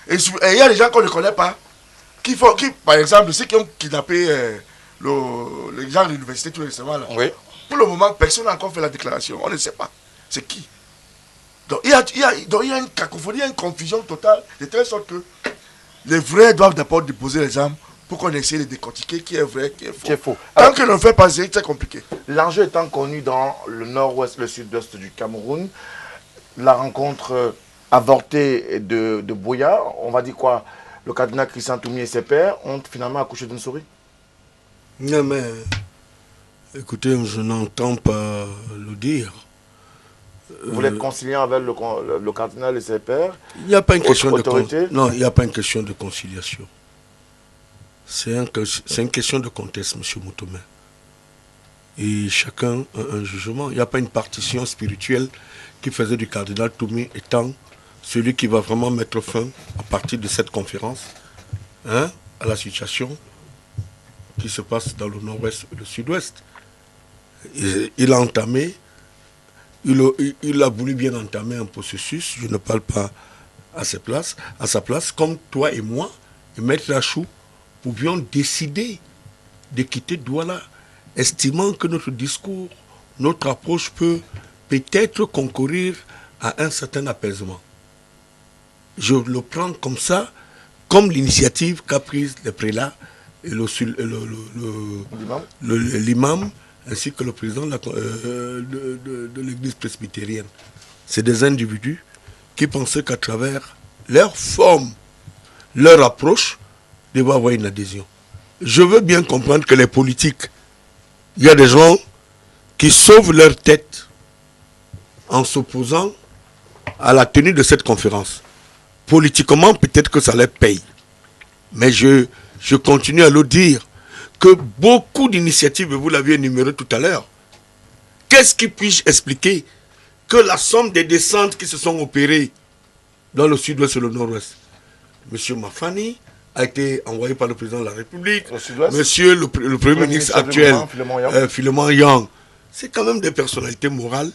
Et il y a des gens qu'on ne connaît pas. Qui, par exemple, ceux qui ont kidnappé les gens de l'université tout récemment là.
Oui.
Pour le moment, personne n'a encore fait la déclaration. On ne sait pas. C'est qui. Donc il y a une cacophonie, il y a une confusion totale, de telle sorte que les vrais doivent d'abord déposer les armes pour qu'on essaie de décortiquer qui est vrai, qui est faux. Tant que l'on ne fait pas, c'est très compliqué.
L'enjeu étant connu dans le nord-ouest, le sud-ouest du Cameroun, la rencontre avortée de Buea, on va dire quoi, le cardinal Christian Toumi et ses pairs ont finalement accouché d'une souris.
Non mais, écoutez, je n'entends pas le dire.
Vous êtes conciliant avec le cardinal et ses pairs?
Il n'y a pas une question
autorité.
Non, il n'y a pas une question de conciliation. C'est une question de contexte, M. Moutoumé. Et chacun a un jugement. Il n'y a pas une partition spirituelle qui faisait du cardinal Toumi étant celui qui va vraiment mettre fin, à partir de cette conférence, à la situation qui se passe dans le nord-ouest et le sud-ouest. Il a entamé, il a voulu bien entamer un processus, je ne parle pas à sa place, comme toi et moi, et Maître Lachou, pouvions décider de quitter Douala, estimant que notre discours, notre approche peut peut-être concourir à un certain apaisement. Je le prends comme ça, comme l'initiative qu'a prise le prélat et l'imam, ainsi que le président de l'église presbytérienne. C'est des individus qui pensaient qu'à travers leur forme, leur approche, devaient avoir une adhésion. Je veux bien comprendre que les politiques, il y a des gens qui sauvent leur tête en s'opposant à la tenue de cette conférence. Politiquement, peut-être que ça les paye. Mais je continue à le dire, que beaucoup d'initiatives, vous l'aviez énuméré tout à l'heure, qu'est-ce qui puis-je expliquer que la somme des descentes qui se sont opérées dans le sud-ouest et le nord-ouest? Monsieur Mafani a été envoyé par le président de la République, monsieur le Premier ministre actuel, Philemon Yang. C'est quand même des personnalités morales,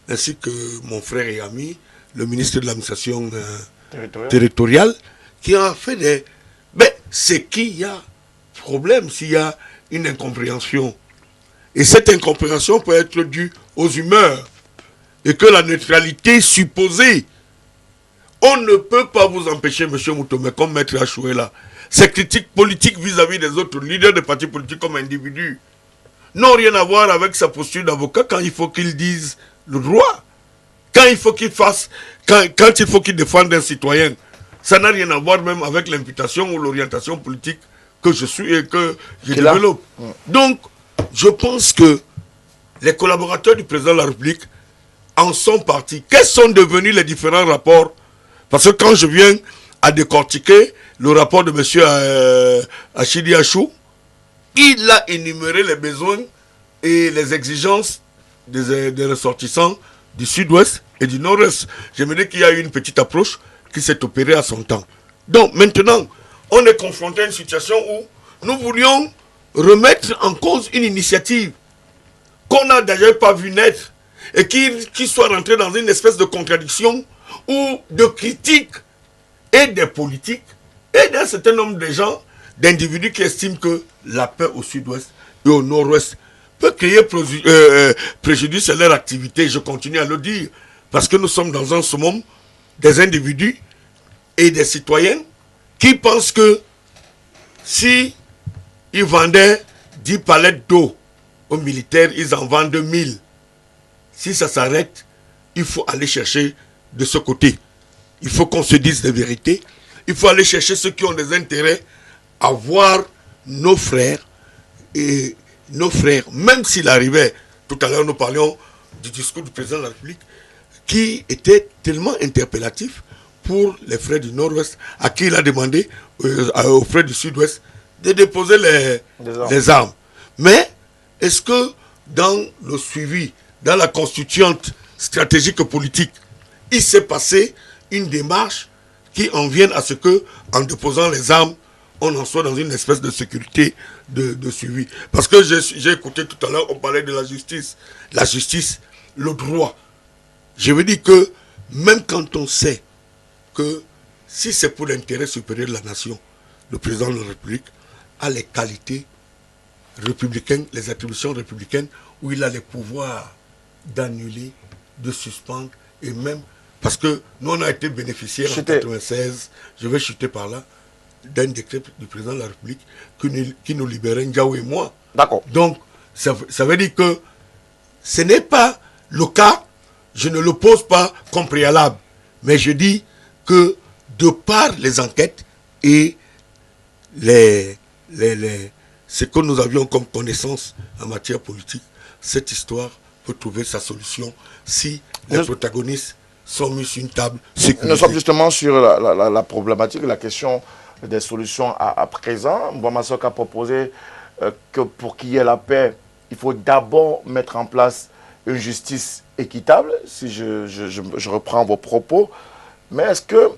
ainsi que mon frère et ami, le ministre de l'administration territoriale, qui a fait des... Mais c'est qu'il y a problème, s'il y a une incompréhension. Et cette incompréhension peut être due aux humeurs. Et que la neutralité supposée, on ne peut pas vous empêcher, M. Moutomé, comme Maître Achoué là. Ces critiques politiques vis-à-vis des autres leaders des partis politiques comme individus n'ont rien à voir avec sa posture d'avocat quand il faut qu'il dise le droit. Quand il faut qu'il fasse, quand il faut qu'il défende un citoyen. Ça n'a rien à voir même avec l'imputation ou l'orientation politique que je suis et que je développe. Donc, je pense que les collaborateurs du président de la République en sont partis. Quels sont devenus les différents rapports? Parce que quand je viens à décortiquer le rapport de M. Achidi Achou, il a énuméré les besoins et les exigences des ressortissants du sud-ouest et du nord-est. Je me dis qu'il y a eu une petite approche qui s'est opérée à son temps. Donc maintenant, on est confronté à une situation où nous voulions remettre en cause une initiative qu'on n'a d'ailleurs pas vu naître et qui soit rentré dans une espèce de contradiction ou de critique et des politiques et d'un certain nombre de gens, d'individus qui estiment que la paix au sud-ouest et au nord-ouest peut créer préjudice à leur activité. Je continue à le dire parce que nous sommes dans un summum des individus et des citoyens qui pensent que si ils vendaient 10 palettes d'eau aux militaires, ils en vendent 1000. Si ça s'arrête, il faut aller chercher de ce côté. Il faut qu'on se dise la vérité. Il faut aller chercher ceux qui ont des intérêts à voir nos frères, et nos frères, même s'il arrivait, tout à l'heure nous parlions du discours du président de la République, qui était tellement interpellatif pour les frères du Nord-Ouest, à qui il a demandé, aux frères du Sud-Ouest, de déposer les armes. Mais, est-ce que dans le suivi, dans la constituante stratégique politique, il s'est passé une démarche qui en vienne à ce que, en déposant les armes, on en soit dans une espèce de sécurité de suivi. Parce que j'ai écouté tout à l'heure, on parlait de la justice. La justice, le droit. Je veux dire que même quand on sait que si c'est pour l'intérêt supérieur de la nation, le président de la République a les qualités républicaines, les attributions républicaines, où il a les pouvoirs d'annuler, de suspendre, et même, parce que nous on a été bénéficiaires en 1996, je vais chuter par là, d'un décret du président de la République qui nous libérait, Ndiaou et moi.
D'accord.
Donc, ça veut dire que ce n'est pas le cas, je ne le pose pas comme préalable, mais je dis que de par les enquêtes et ce que nous avions comme connaissance en matière politique, cette histoire peut trouver sa solution si les protagonistes sont mis sur une table sécurisée.
Nous sommes justement sur la problématique, la question des solutions à présent. Mbouamasok a proposé que pour qu'il y ait la paix, il faut d'abord mettre en place une justice équitable, si je reprends vos propos. Mais est-ce que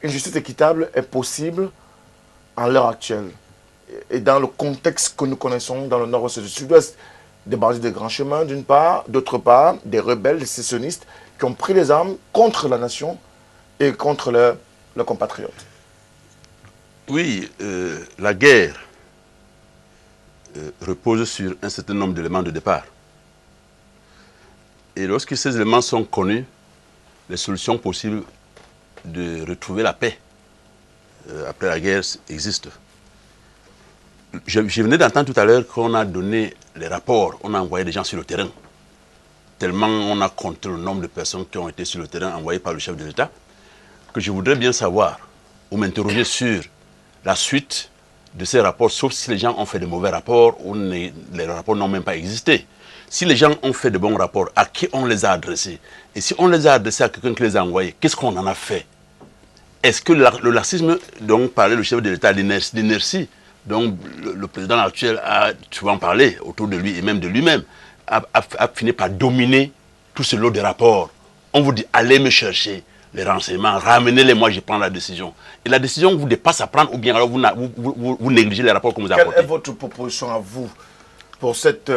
une justice équitable est possible en l'heure actuelle et dans le contexte que nous connaissons dans le nord-ouest et du sud-ouest, des bandits de grands chemins d'une part, d'autre part, des rebelles, des sécessionnistes qui ont pris les armes contre la nation et contre leurs compatriotes?
Oui, la guerre repose sur un certain nombre d'éléments de départ. Et lorsque ces éléments sont connus, les solutions possibles de retrouver la paix après la guerre existent. Je venais d'entendre tout à l'heure qu'on a donné les rapports, on a envoyé des gens sur le terrain. Tellement on a compté le nombre de personnes qui ont été sur le terrain envoyées par le chef de l'État, que je voudrais bien savoir ou m'interroger sur la suite de ces rapports, sauf si les gens ont fait de mauvais rapports ou les rapports n'ont même pas existé. Si les gens ont fait de bons rapports, à qui on les a adressés? Et si on les a adressés à quelqu'un qui les a envoyés, qu'est-ce qu'on en a fait? Est-ce que le laxisme dont parlait le chef de l'État, l'inertie dont le président actuel a souvent parlé autour de lui et même de lui-même, a fini par dominer tout ce lot de rapports? On vous dit, allez me chercher les renseignements, ramenez-les, moi je prends la décision. Et la décision vous dépasse à prendre ou bien alors vous négligez les rapports qu'on vous a apportés.
Quelle est votre proposition à vous pour cette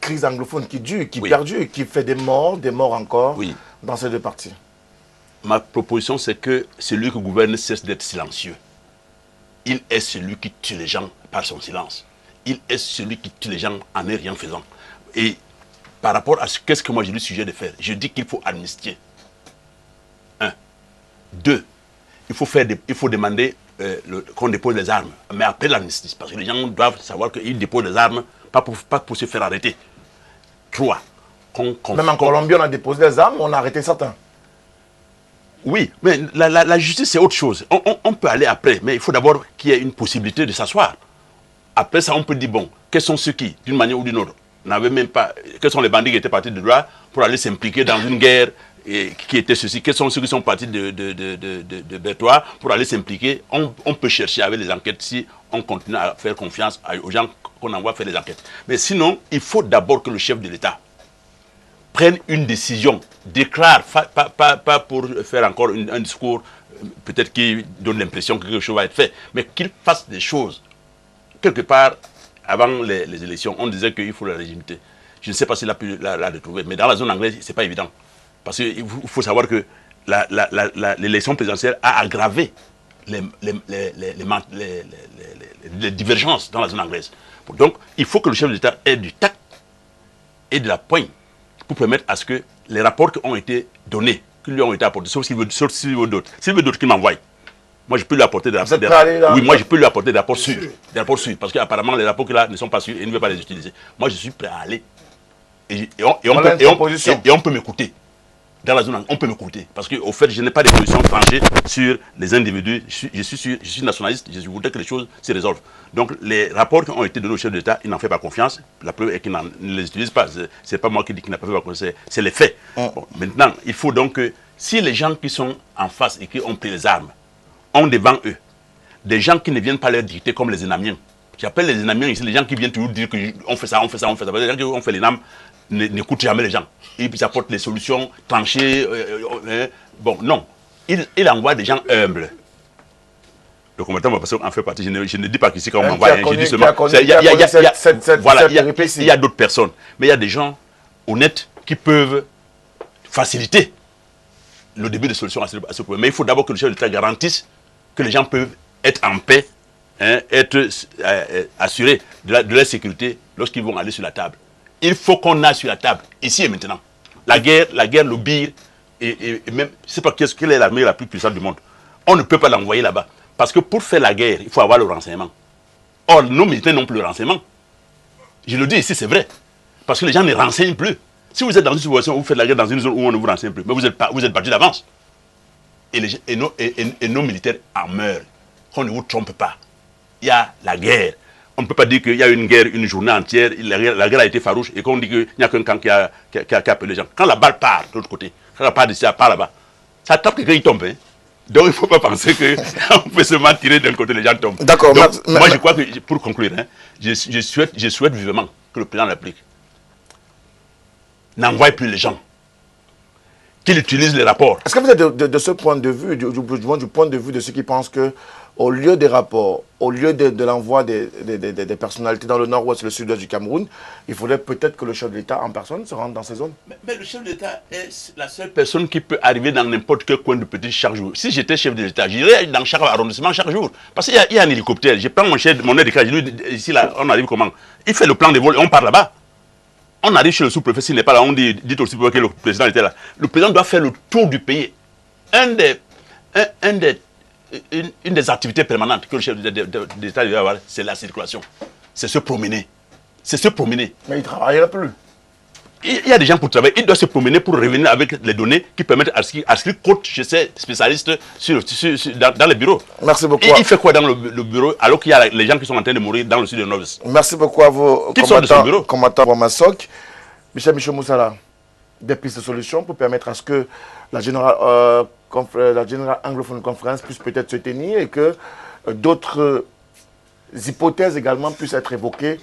crise anglophone qui dure, qui perdure, qui fait des morts encore dans ces deux parties?
Ma proposition, c'est que celui qui gouverne cesse d'être silencieux. Il est celui qui tue les gens par son silence. il est celui qui tue les gens en ne rien faisant. Et par rapport à qu'est-ce que moi j'ai le sujet de faire, je dis qu'il faut amnistier. 1. 2. Il faut demander qu'on dépose les armes, mais après l'amnistie, parce que les gens doivent savoir qu'ils déposent les armes, pas pour se faire arrêter. 3.
Même en Colombie, on a déposé les armes, on a arrêté certains.
Oui, mais la justice, c'est autre chose. On peut aller après, mais il faut d'abord qu'il y ait une possibilité de s'asseoir. Après ça, on peut dire, bon, quels sont ceux qui, d'une manière ou d'une autre, n'avaient même pas... Quels sont les bandits qui étaient partis de droit pour aller s'impliquer dans une guerre qui était ceci? Quels sont ceux qui sont partis de Berthois pour aller s'impliquer? On peut chercher avec les enquêtes si on continue à faire confiance aux gens qu'on envoie faire les enquêtes. Mais sinon, il faut d'abord que le chef de l'État prenne une décision, déclare, pas pour faire encore un discours peut-être qui donne l'impression que quelque chose va être fait, mais qu'il fasse des choses. Quelque part, avant les élections, on disait qu'il faut la légitimité. Je ne sais pas s'il a pu la retrouver, mais dans la zone anglaise, ce n'est pas évident. Parce qu'il faut savoir que l'élection présidentielle a aggravé les divergences dans la zone anglaise. Donc, il faut que le chef de l'État ait du tact et de la poigne pour permettre à ce que les rapports qui ont été donnés, qui lui ont été apportés, sauf s'il veut d'autres. S'il veut d'autres qu'il m'envoie. Moi, je peux lui apporter des rapports. Oui, moi, je peux lui apporter des rapports sûrs. Des rapports sûrs. Parce qu'apparemment, les rapports qu'il a ne sont pas sûrs et il ne veut pas les utiliser. Moi, je suis prêt à aller. Et on peut m'écouter. Dans la zone, on peut m'écouter. Parce qu'au fait, je n'ai pas de position tranchée sur les individus. Je suis nationaliste. Je voudrais que les choses se résolvent. Donc, les rapports qui ont été donnés au chef de l'État, il n'en fait pas confiance. La preuve est qu'il ne les utilise pas. Ce n'est pas moi qui dis qu'il n'a pas fait confiance. C'est les faits. Bon, maintenant, il faut donc que si les gens qui sont en face et qui ont pris les armes ont devant eux des gens qui ne viennent pas leur dicter comme les Enamiens. J'appelle les Enamiens ici les gens qui viennent toujours dire qu'on fait ça, on fait ça, on fait ça. Les gens qui ont fait les NAM n'écoutent jamais les gens. Ils apportent les solutions tranchées. Bon, non. Il envoie des gens humbles. Le combattant en fait partie. Je ne dis pas qu'ici quand on m'envoie. Je dis seulement. Il y a d'autres personnes. Mais il y a des gens honnêtes qui peuvent faciliter le début de solution à ce problème. Mais il faut d'abord que le chef de l'État garantisse que les gens peuvent être en paix, être assurés de leur sécurité lorsqu'ils vont aller sur la table. Il faut qu'on aille sur la table, ici et maintenant. La guerre, le bir, et même, je ne sais pas quelle est l'armée la plus puissante du monde. On ne peut pas l'envoyer là-bas. Parce que pour faire la guerre, il faut avoir le renseignement. Or, nos militaires n'ont plus le renseignement. Je le dis ici, c'est vrai. Parce que les gens ne renseignent plus. Si vous êtes dans une situation où vous faites la guerre dans une zone où on ne vous renseigne plus, mais vous êtes battu d'avance. Et nos militaires en meurent. Qu'on ne vous trompe pas. Il y a la guerre. On ne peut pas dire qu'il y a une guerre une journée entière, la guerre a été farouche et qu'on dit qu'il n'y a qu'un camp qui a appelé les gens. Quand la balle part de l'autre côté, quand la balle part d'ici, elle part là-bas, ça tape quelqu'un, il tombe. Hein. Donc il ne faut pas penser qu'on peut seulement tirer d'un côté, les gens tombent.
D'accord.
Moi je crois que, pour conclure, hein, je souhaite vivement que le président de la République n'envoie plus les gens, qu'il utilise les rapports.
Est-ce que vous êtes de ce point de vue, du point de vue de ceux qui pensent que au lieu des rapports, au lieu de l'envoi des personnalités dans le nord-ouest et le sud-ouest du Cameroun, il faudrait peut-être que le chef de l'État en personne se rende dans ces zones?
Mais le chef de l'État est la seule personne qui peut arriver dans n'importe quel coin de petit chaque jour. Si j'étais chef de l'État, j'irais dans chaque arrondissement chaque jour. Parce qu'il y a un hélicoptère. Je prends mon aide de cas, je lui dis, ici, là, on arrive comment? Il fait le plan de vol et on part là-bas. On arrive chez le sous-préfet, s'il n'est pas là, on dit aussi que le président était là. Le président doit faire le tour du pays. Une des activités permanentes que le chef de l'État doit avoir, c'est la circulation. C'est se promener. C'est se promener.
Mais il ne travaillera plus.
Il y a des gens pour travailler. Il doit se promener pour revenir avec les données qui permettent à ce qu'il coach chez ces spécialistes dans les bureaux.
Merci beaucoup.
Il fait quoi dans le bureau alors qu'il y a les gens qui sont en train de mourir dans le sud de Nord-Est?
Merci beaucoup à vous, combattants Wamasok. Michel Moussala, des pistes de solutions pour permettre à ce que la Générale Anglophone Conference puisse peut-être se tenir et que d'autres hypothèses également puissent être évoquées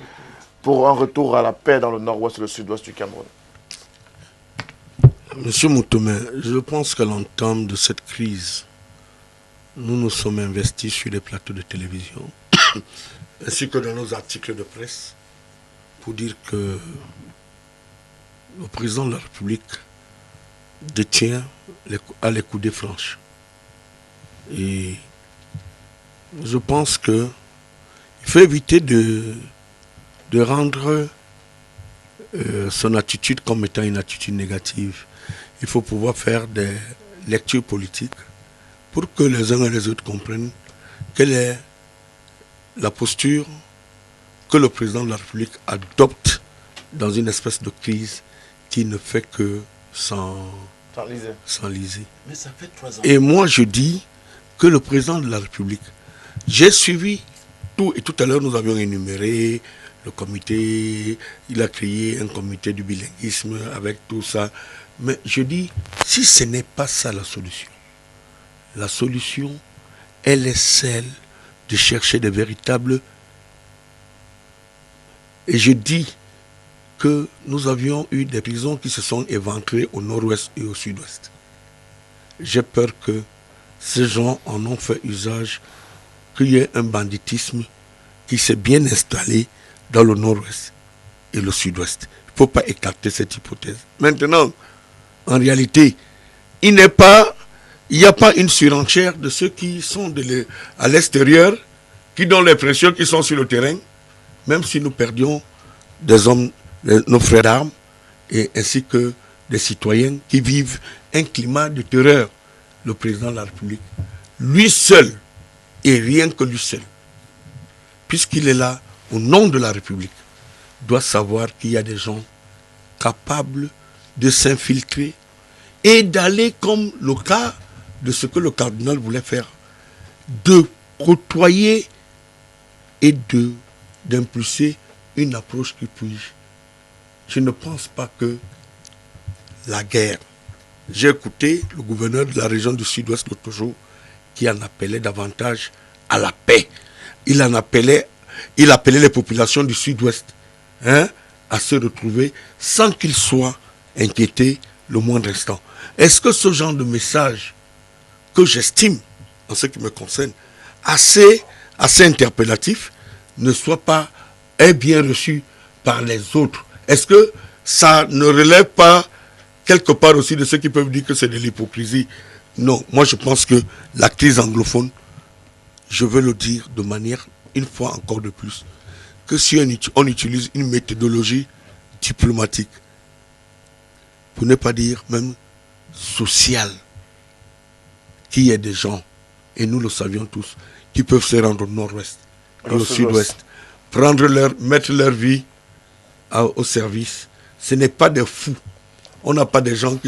pour un retour à la paix dans le nord-ouest et le sud-ouest du Cameroun.
Monsieur Moutomé, je pense qu'à l'entame de cette crise, nous nous sommes investis sur les plateaux de télévision, ainsi que dans nos articles de presse, pour dire que le président de la République détient les coudées franches. Et je pense qu'il faut éviter de de rendre son attitude comme étant une attitude négative. Il faut pouvoir faire des lectures politiques pour que les uns et les autres comprennent quelle est la posture que le président de la République adopte dans une espèce de crise qui ne fait que s'enliser.
Mais ça fait 3 ans.
Et moi, je dis que le président de la République, j'ai suivi tout, et tout à l'heure, nous avions énuméré le comité, il a créé un comité du bilinguisme avec tout ça. Mais je dis, si ce n'est pas ça la solution, elle est celle de chercher des véritables... Et je dis que nous avions eu des prisons qui se sont éventrées au nord-ouest et au sud-ouest. J'ai peur que ces gens en ont fait usage, qu'il y ait un banditisme qui s'est bien installé dans le nord-ouest et le sud-ouest. Il ne faut pas écarter cette hypothèse. Maintenant, en réalité, il n'y a pas une surenchère de ceux qui sont à l'extérieur, qui donnent l'impression qu'ils sont sur le terrain, même si nous perdions des hommes, nos frères d'armes, et ainsi que des citoyens qui vivent un climat de terreur. Le président de la République, lui seul, et rien que lui seul, puisqu'il est là au nom de la République, doit savoir qu'il y a des gens capables de s'infiltrer et d'aller, comme le cas de ce que le cardinal voulait faire, de côtoyer et d'impulser une approche qui puisse. Je ne pense pas que la guerre... J'ai écouté le gouverneur de la région du sud-ouest l'autre jour qui en appelait davantage à la paix. Il appelait les populations du sud-ouest à se retrouver sans qu'ils soient inquiétés le moindre instant. Est-ce que ce genre de message que j'estime, en ce qui me concerne, assez interpellatif, ne soit pas bien reçu par les autres? Est-ce que ça ne relève pas quelque part aussi de ceux qui peuvent dire que c'est de l'hypocrisie? Non, moi je pense que la crise anglophone, je veux le dire de manière, une fois encore de plus, que si on utilise une méthodologie diplomatique, pour ne pas dire même sociale, qu'il y ait des gens, et nous le savions tous, qui peuvent se rendre au nord-ouest et au sud-ouest, mettre leur vie au service. Ce n'est pas des fous. On n'a pas des gens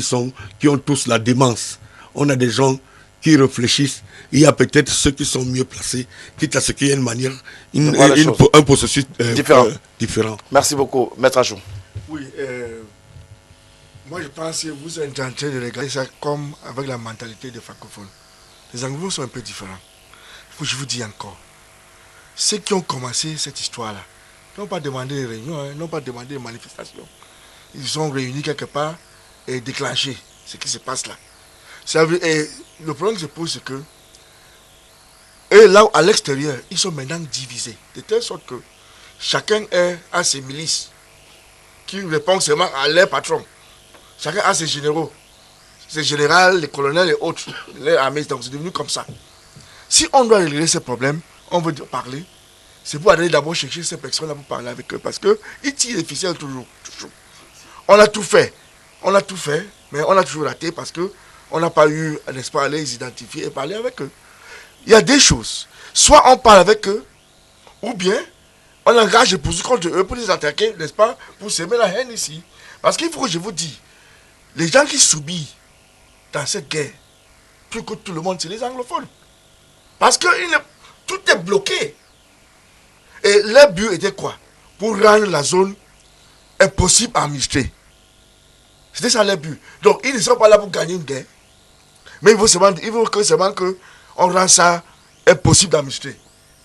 qui ont tous la démence. On a des gens qui réfléchissent. Il y a peut-être ceux qui sont mieux placés, quitte à ce qu'il y ait une manière, un processus différent.
Merci beaucoup, Maître Achou.
Oui, moi je pense que vous êtes en train de regarder ça comme avec la mentalité des francophones. Les anglophones sont un peu différents. Je vous dis encore, ceux qui ont commencé cette histoire-là n'ont pas demandé des réunions, n'ont pas demandé des manifestations. Ils sont réunis quelque part et déclenché ce qui se passe là. Et le problème qui se pose, c'est que et là, à l'extérieur, ils sont maintenant divisés, de telle sorte que chacun a ses milices qui répondent seulement à leur patron. Chacun a ses généraux, ses généraux, les colonels et autres, les armées. Donc c'est devenu comme ça. Si on doit régler ces problèmes, on veut parler, c'est pour aller d'abord chercher ces personnes-là pour parler avec eux, parce qu'ils tirent les ficelles toujours. On a tout fait, mais on a toujours raté parce qu'on n'a pas eu, n'est-ce pas, à les identifier et parler avec eux. Il y a des choses. Soit on parle avec eux, ou bien on engage les poursuites contre eux pour les attaquer, n'est-ce pas, pour semer la haine ici. Parce qu'il faut que je vous dise, les gens qui subissent dans cette guerre, plus que tout le monde, c'est les anglophones. Parce que tout est bloqué. Et leur but était quoi? Pour rendre la zone impossible à administrer. C'était ça leur but. Donc ils ne sont pas là pour gagner une guerre. Mais il faut seulement qu'on rend ça impossible d'administrer.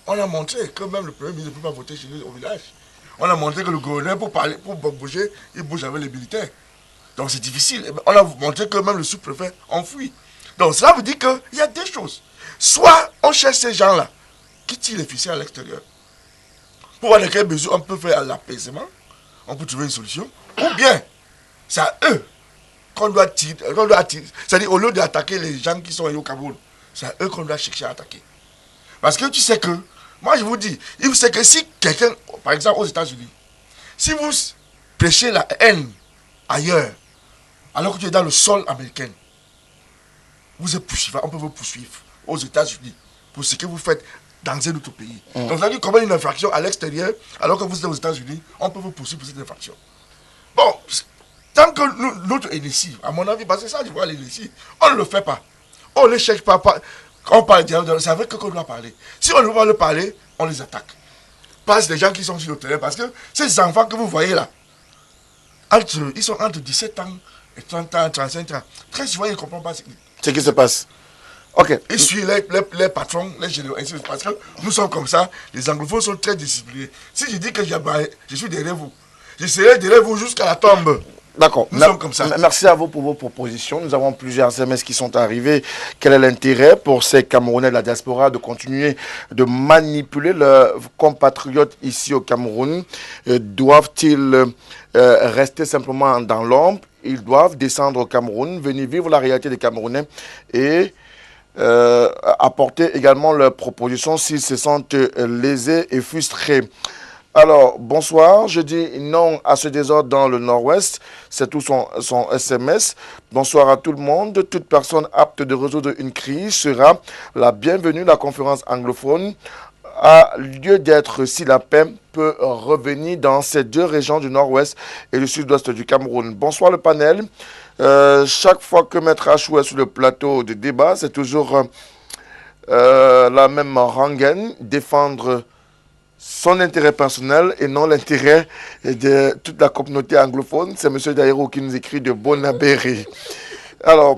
On a montré que même le premier ministre ne peut pas voter chez nous au village. On a montré que le gouverneur, pour bouger, il bouge avec les militaires. Donc c'est difficile. On a montré que même le sous-préfet enfuit. Donc cela veut dire qu'il y a deux choses. Soit on cherche ces gens-là qui tirent les ficelles à l'extérieur. Pour voir de quelle mesure on peut faire l'apaisement, on peut trouver une solution. Ou bien, c'est à eux qu'on doit tirer. C'est-à-dire, au lieu d'attaquer les gens qui sont au Cameroun, c'est à eux qu'on doit chercher à attaquer. Parce que tu sais que, moi je vous dis, il sait que si quelqu'un, par exemple aux États-Unis, Si vous prêchez la haine ailleurs, alors que tu es dans le sol américain, vous êtes poursuivant, on peut vous poursuivre aux États-Unis pour ce que vous faites dans un autre pays. Donc, vous avez commis une infraction à l'extérieur, alors que vous êtes aux États-Unis, on peut vous poursuivre pour cette infraction. Bon, tant que notre NSI, à mon avis, parce que ça, je vois l'NSI, on ne le fait pas. On ne les cherche pas. Quand on parle de dialogue, c'est avec eux qu'on doit parler. Si on ne veut pas le parler, on les attaque. Pas les gens qui sont sur le terrain, parce que ces enfants que vous voyez là, ils sont entre 17 ans et 30 ans, 35 ans. Très souvent, ils ne comprennent pas
Ce qui se passe. Ok.
Ils suivent les patrons, les généraux, parce que nous sommes comme ça, les anglophones sont très disciplinés. Si je dis que je suis derrière vous, je serai derrière vous jusqu'à la tombe.
D'accord.
Nous sommes comme ça.
Merci à vous pour vos propositions. Nous avons plusieurs SMS qui sont arrivés. Quel est l'intérêt pour ces Camerounais de la diaspora de continuer de manipuler leurs compatriotes ici au Cameroun? Doivent-ils rester simplement dans l'ombre? Ils doivent descendre au Cameroun, venir vivre la réalité des Camerounais et apporter également leurs propositions s'ils se sentent lésés et frustrés. Alors, bonsoir, je dis non à ce désordre dans le nord-ouest, c'est tout son SMS. Bonsoir à tout le monde, toute personne apte de résoudre une crise sera la bienvenue. La conférence anglophone a lieu d'être si la paix peut revenir dans ces deux régions du nord-ouest et du sud-ouest du Cameroun. Bonsoir le panel. Chaque fois que Maître Achou est sur le plateau de débat, c'est toujours la même rengaine, défendre son intérêt personnel et non l'intérêt de toute la communauté anglophone. C'est M. Daïro qui nous écrit de Bonabéry. Alors,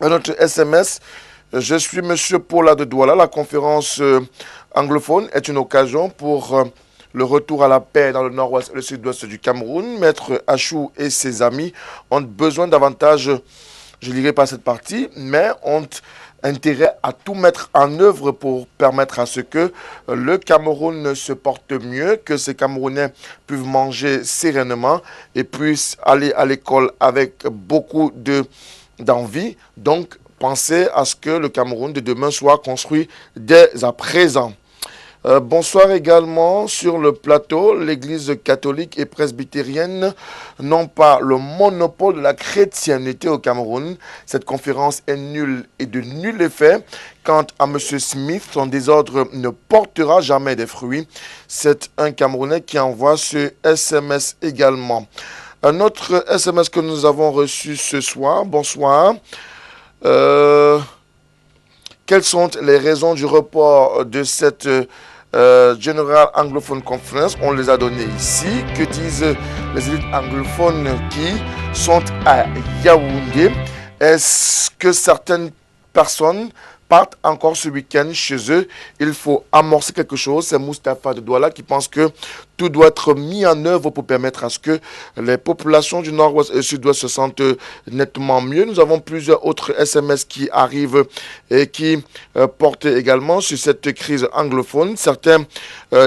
notre SMS, je suis M. Paula de Douala. La conférence anglophone est une occasion pour le retour à la paix dans le nord-ouest et le sud-ouest du Cameroun. Maître Achou et ses amis ont besoin davantage, je ne lirai pas cette partie, mais ont intérêt à tout mettre en œuvre pour permettre à ce que le Cameroun se porte mieux, que ces Camerounais puissent manger sereinement et puissent aller à l'école avec beaucoup d'envie. Donc, pensez à ce que le Cameroun de demain soit construit dès à présent. Bonsoir également sur le plateau. L'Église catholique et presbytérienne n'ont pas le monopole de la chrétienté au Cameroun. Cette conférence est nulle et de nul effet. Quant à M. Smith, son désordre ne portera jamais des fruits. C'est un Camerounais qui envoie ce SMS également. Un autre SMS que nous avons reçu ce soir. Bonsoir. Quelles sont les raisons du report de cette General Anglophone Conference? On les a données ici. Que disent les élites anglophones qui sont à Yaoundé? Est-ce que certaines personnes partent encore ce week-end chez eux? Il faut amorcer quelque chose. C'est Moustapha de Douala qui pense que tout doit être mis en œuvre pour permettre à ce que les populations du nord-ouest et du sud-ouest se sentent nettement mieux. Nous avons plusieurs autres SMS qui arrivent et qui portent également sur cette crise anglophone. Certains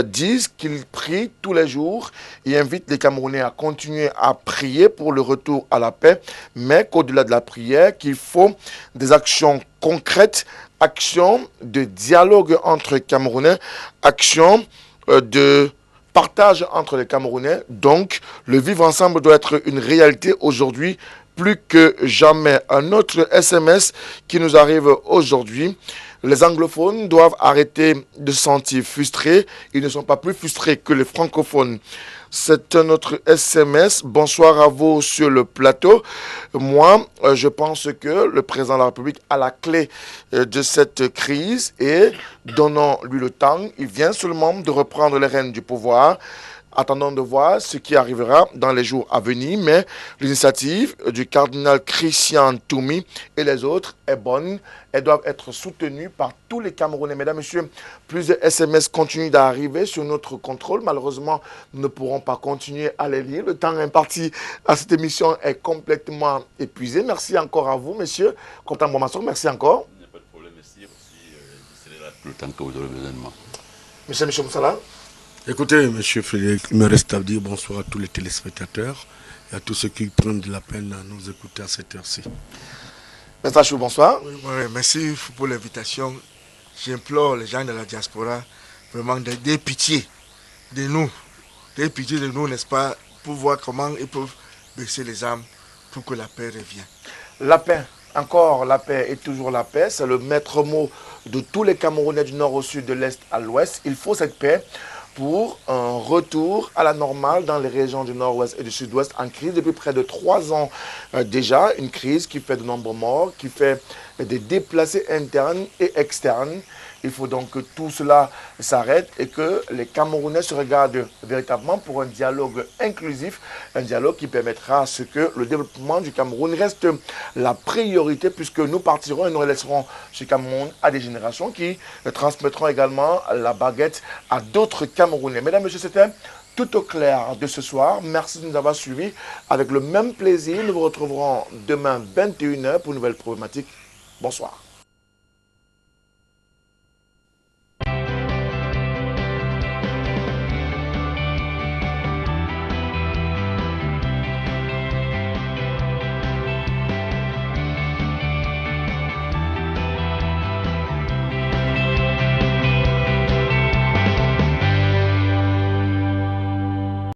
disent qu'ils prient tous les jours et invitent les Camerounais à continuer à prier pour le retour à la paix, mais qu'au-delà de la prière, qu'il faut des actions concrètes, actions de dialogue entre Camerounais, actions de partage entre les Camerounais. Donc, le vivre ensemble doit être une réalité aujourd'hui plus que jamais. Un autre SMS qui nous arrive aujourd'hui. Les anglophones doivent arrêter de se sentir frustrés. Ils ne sont pas plus frustrés que les francophones. C'est un autre SMS. Bonsoir à vous sur le plateau. Moi, je pense que le président de la République a la clé de cette crise et donnons-lui le temps. Il vient seulement de reprendre les rênes du pouvoir. Attendons de voir ce qui arrivera dans les jours à venir, mais l'initiative du cardinal Christian Toumi et les autres est bonne. Elles doivent être soutenues par tous les Camerounais. Mesdames, Messieurs, plusieurs SMS continuent d'arriver sur notre contrôle. Malheureusement, nous ne pourrons pas continuer à les lire. Le temps imparti à cette émission est complètement épuisé. Merci encore à vous, messieurs. Content Bomasson, merci encore.
Il n'y a pas de problème, merci aussi. Je serai là tout le temps que vous aurez besoin de moi.
Monsieur Michel Moussala.
Écoutez, M. Frédéric, il me reste à dire bonsoir à tous les téléspectateurs et à tous ceux qui prennent de la peine à nous écouter à cette heure-ci.
Maître Achou, bonsoir.
Oui, merci pour l'invitation. J'implore les gens de la diaspora vraiment d'aider pitié de nous. d'avoir pitié de nous, n'est-ce pas, pour voir comment ils peuvent baisser les armes pour que la paix revienne.
La paix, encore la paix et toujours la paix, c'est le maître mot de tous les Camerounais du nord au sud, de l'est à l'ouest. Il faut cette paix pour un retour à la normale dans les régions du nord-ouest et du sud-ouest en crise depuis près de 3 ans déjà. Une crise qui fait de nombreux morts, qui fait des déplacés internes et externes. Il faut donc que tout cela s'arrête et que les Camerounais se regardent véritablement pour un dialogue inclusif, un dialogue qui permettra à ce que le développement du Cameroun reste la priorité, puisque nous partirons et nous laisserons ce Cameroun à des générations qui transmettront également la baguette à d'autres Camerounais. Mesdames et messieurs, c'était tout au clair de ce soir. Merci de nous avoir suivis. Avec le même plaisir, nous vous retrouverons demain 21 h pour une nouvelle problématique. Bonsoir.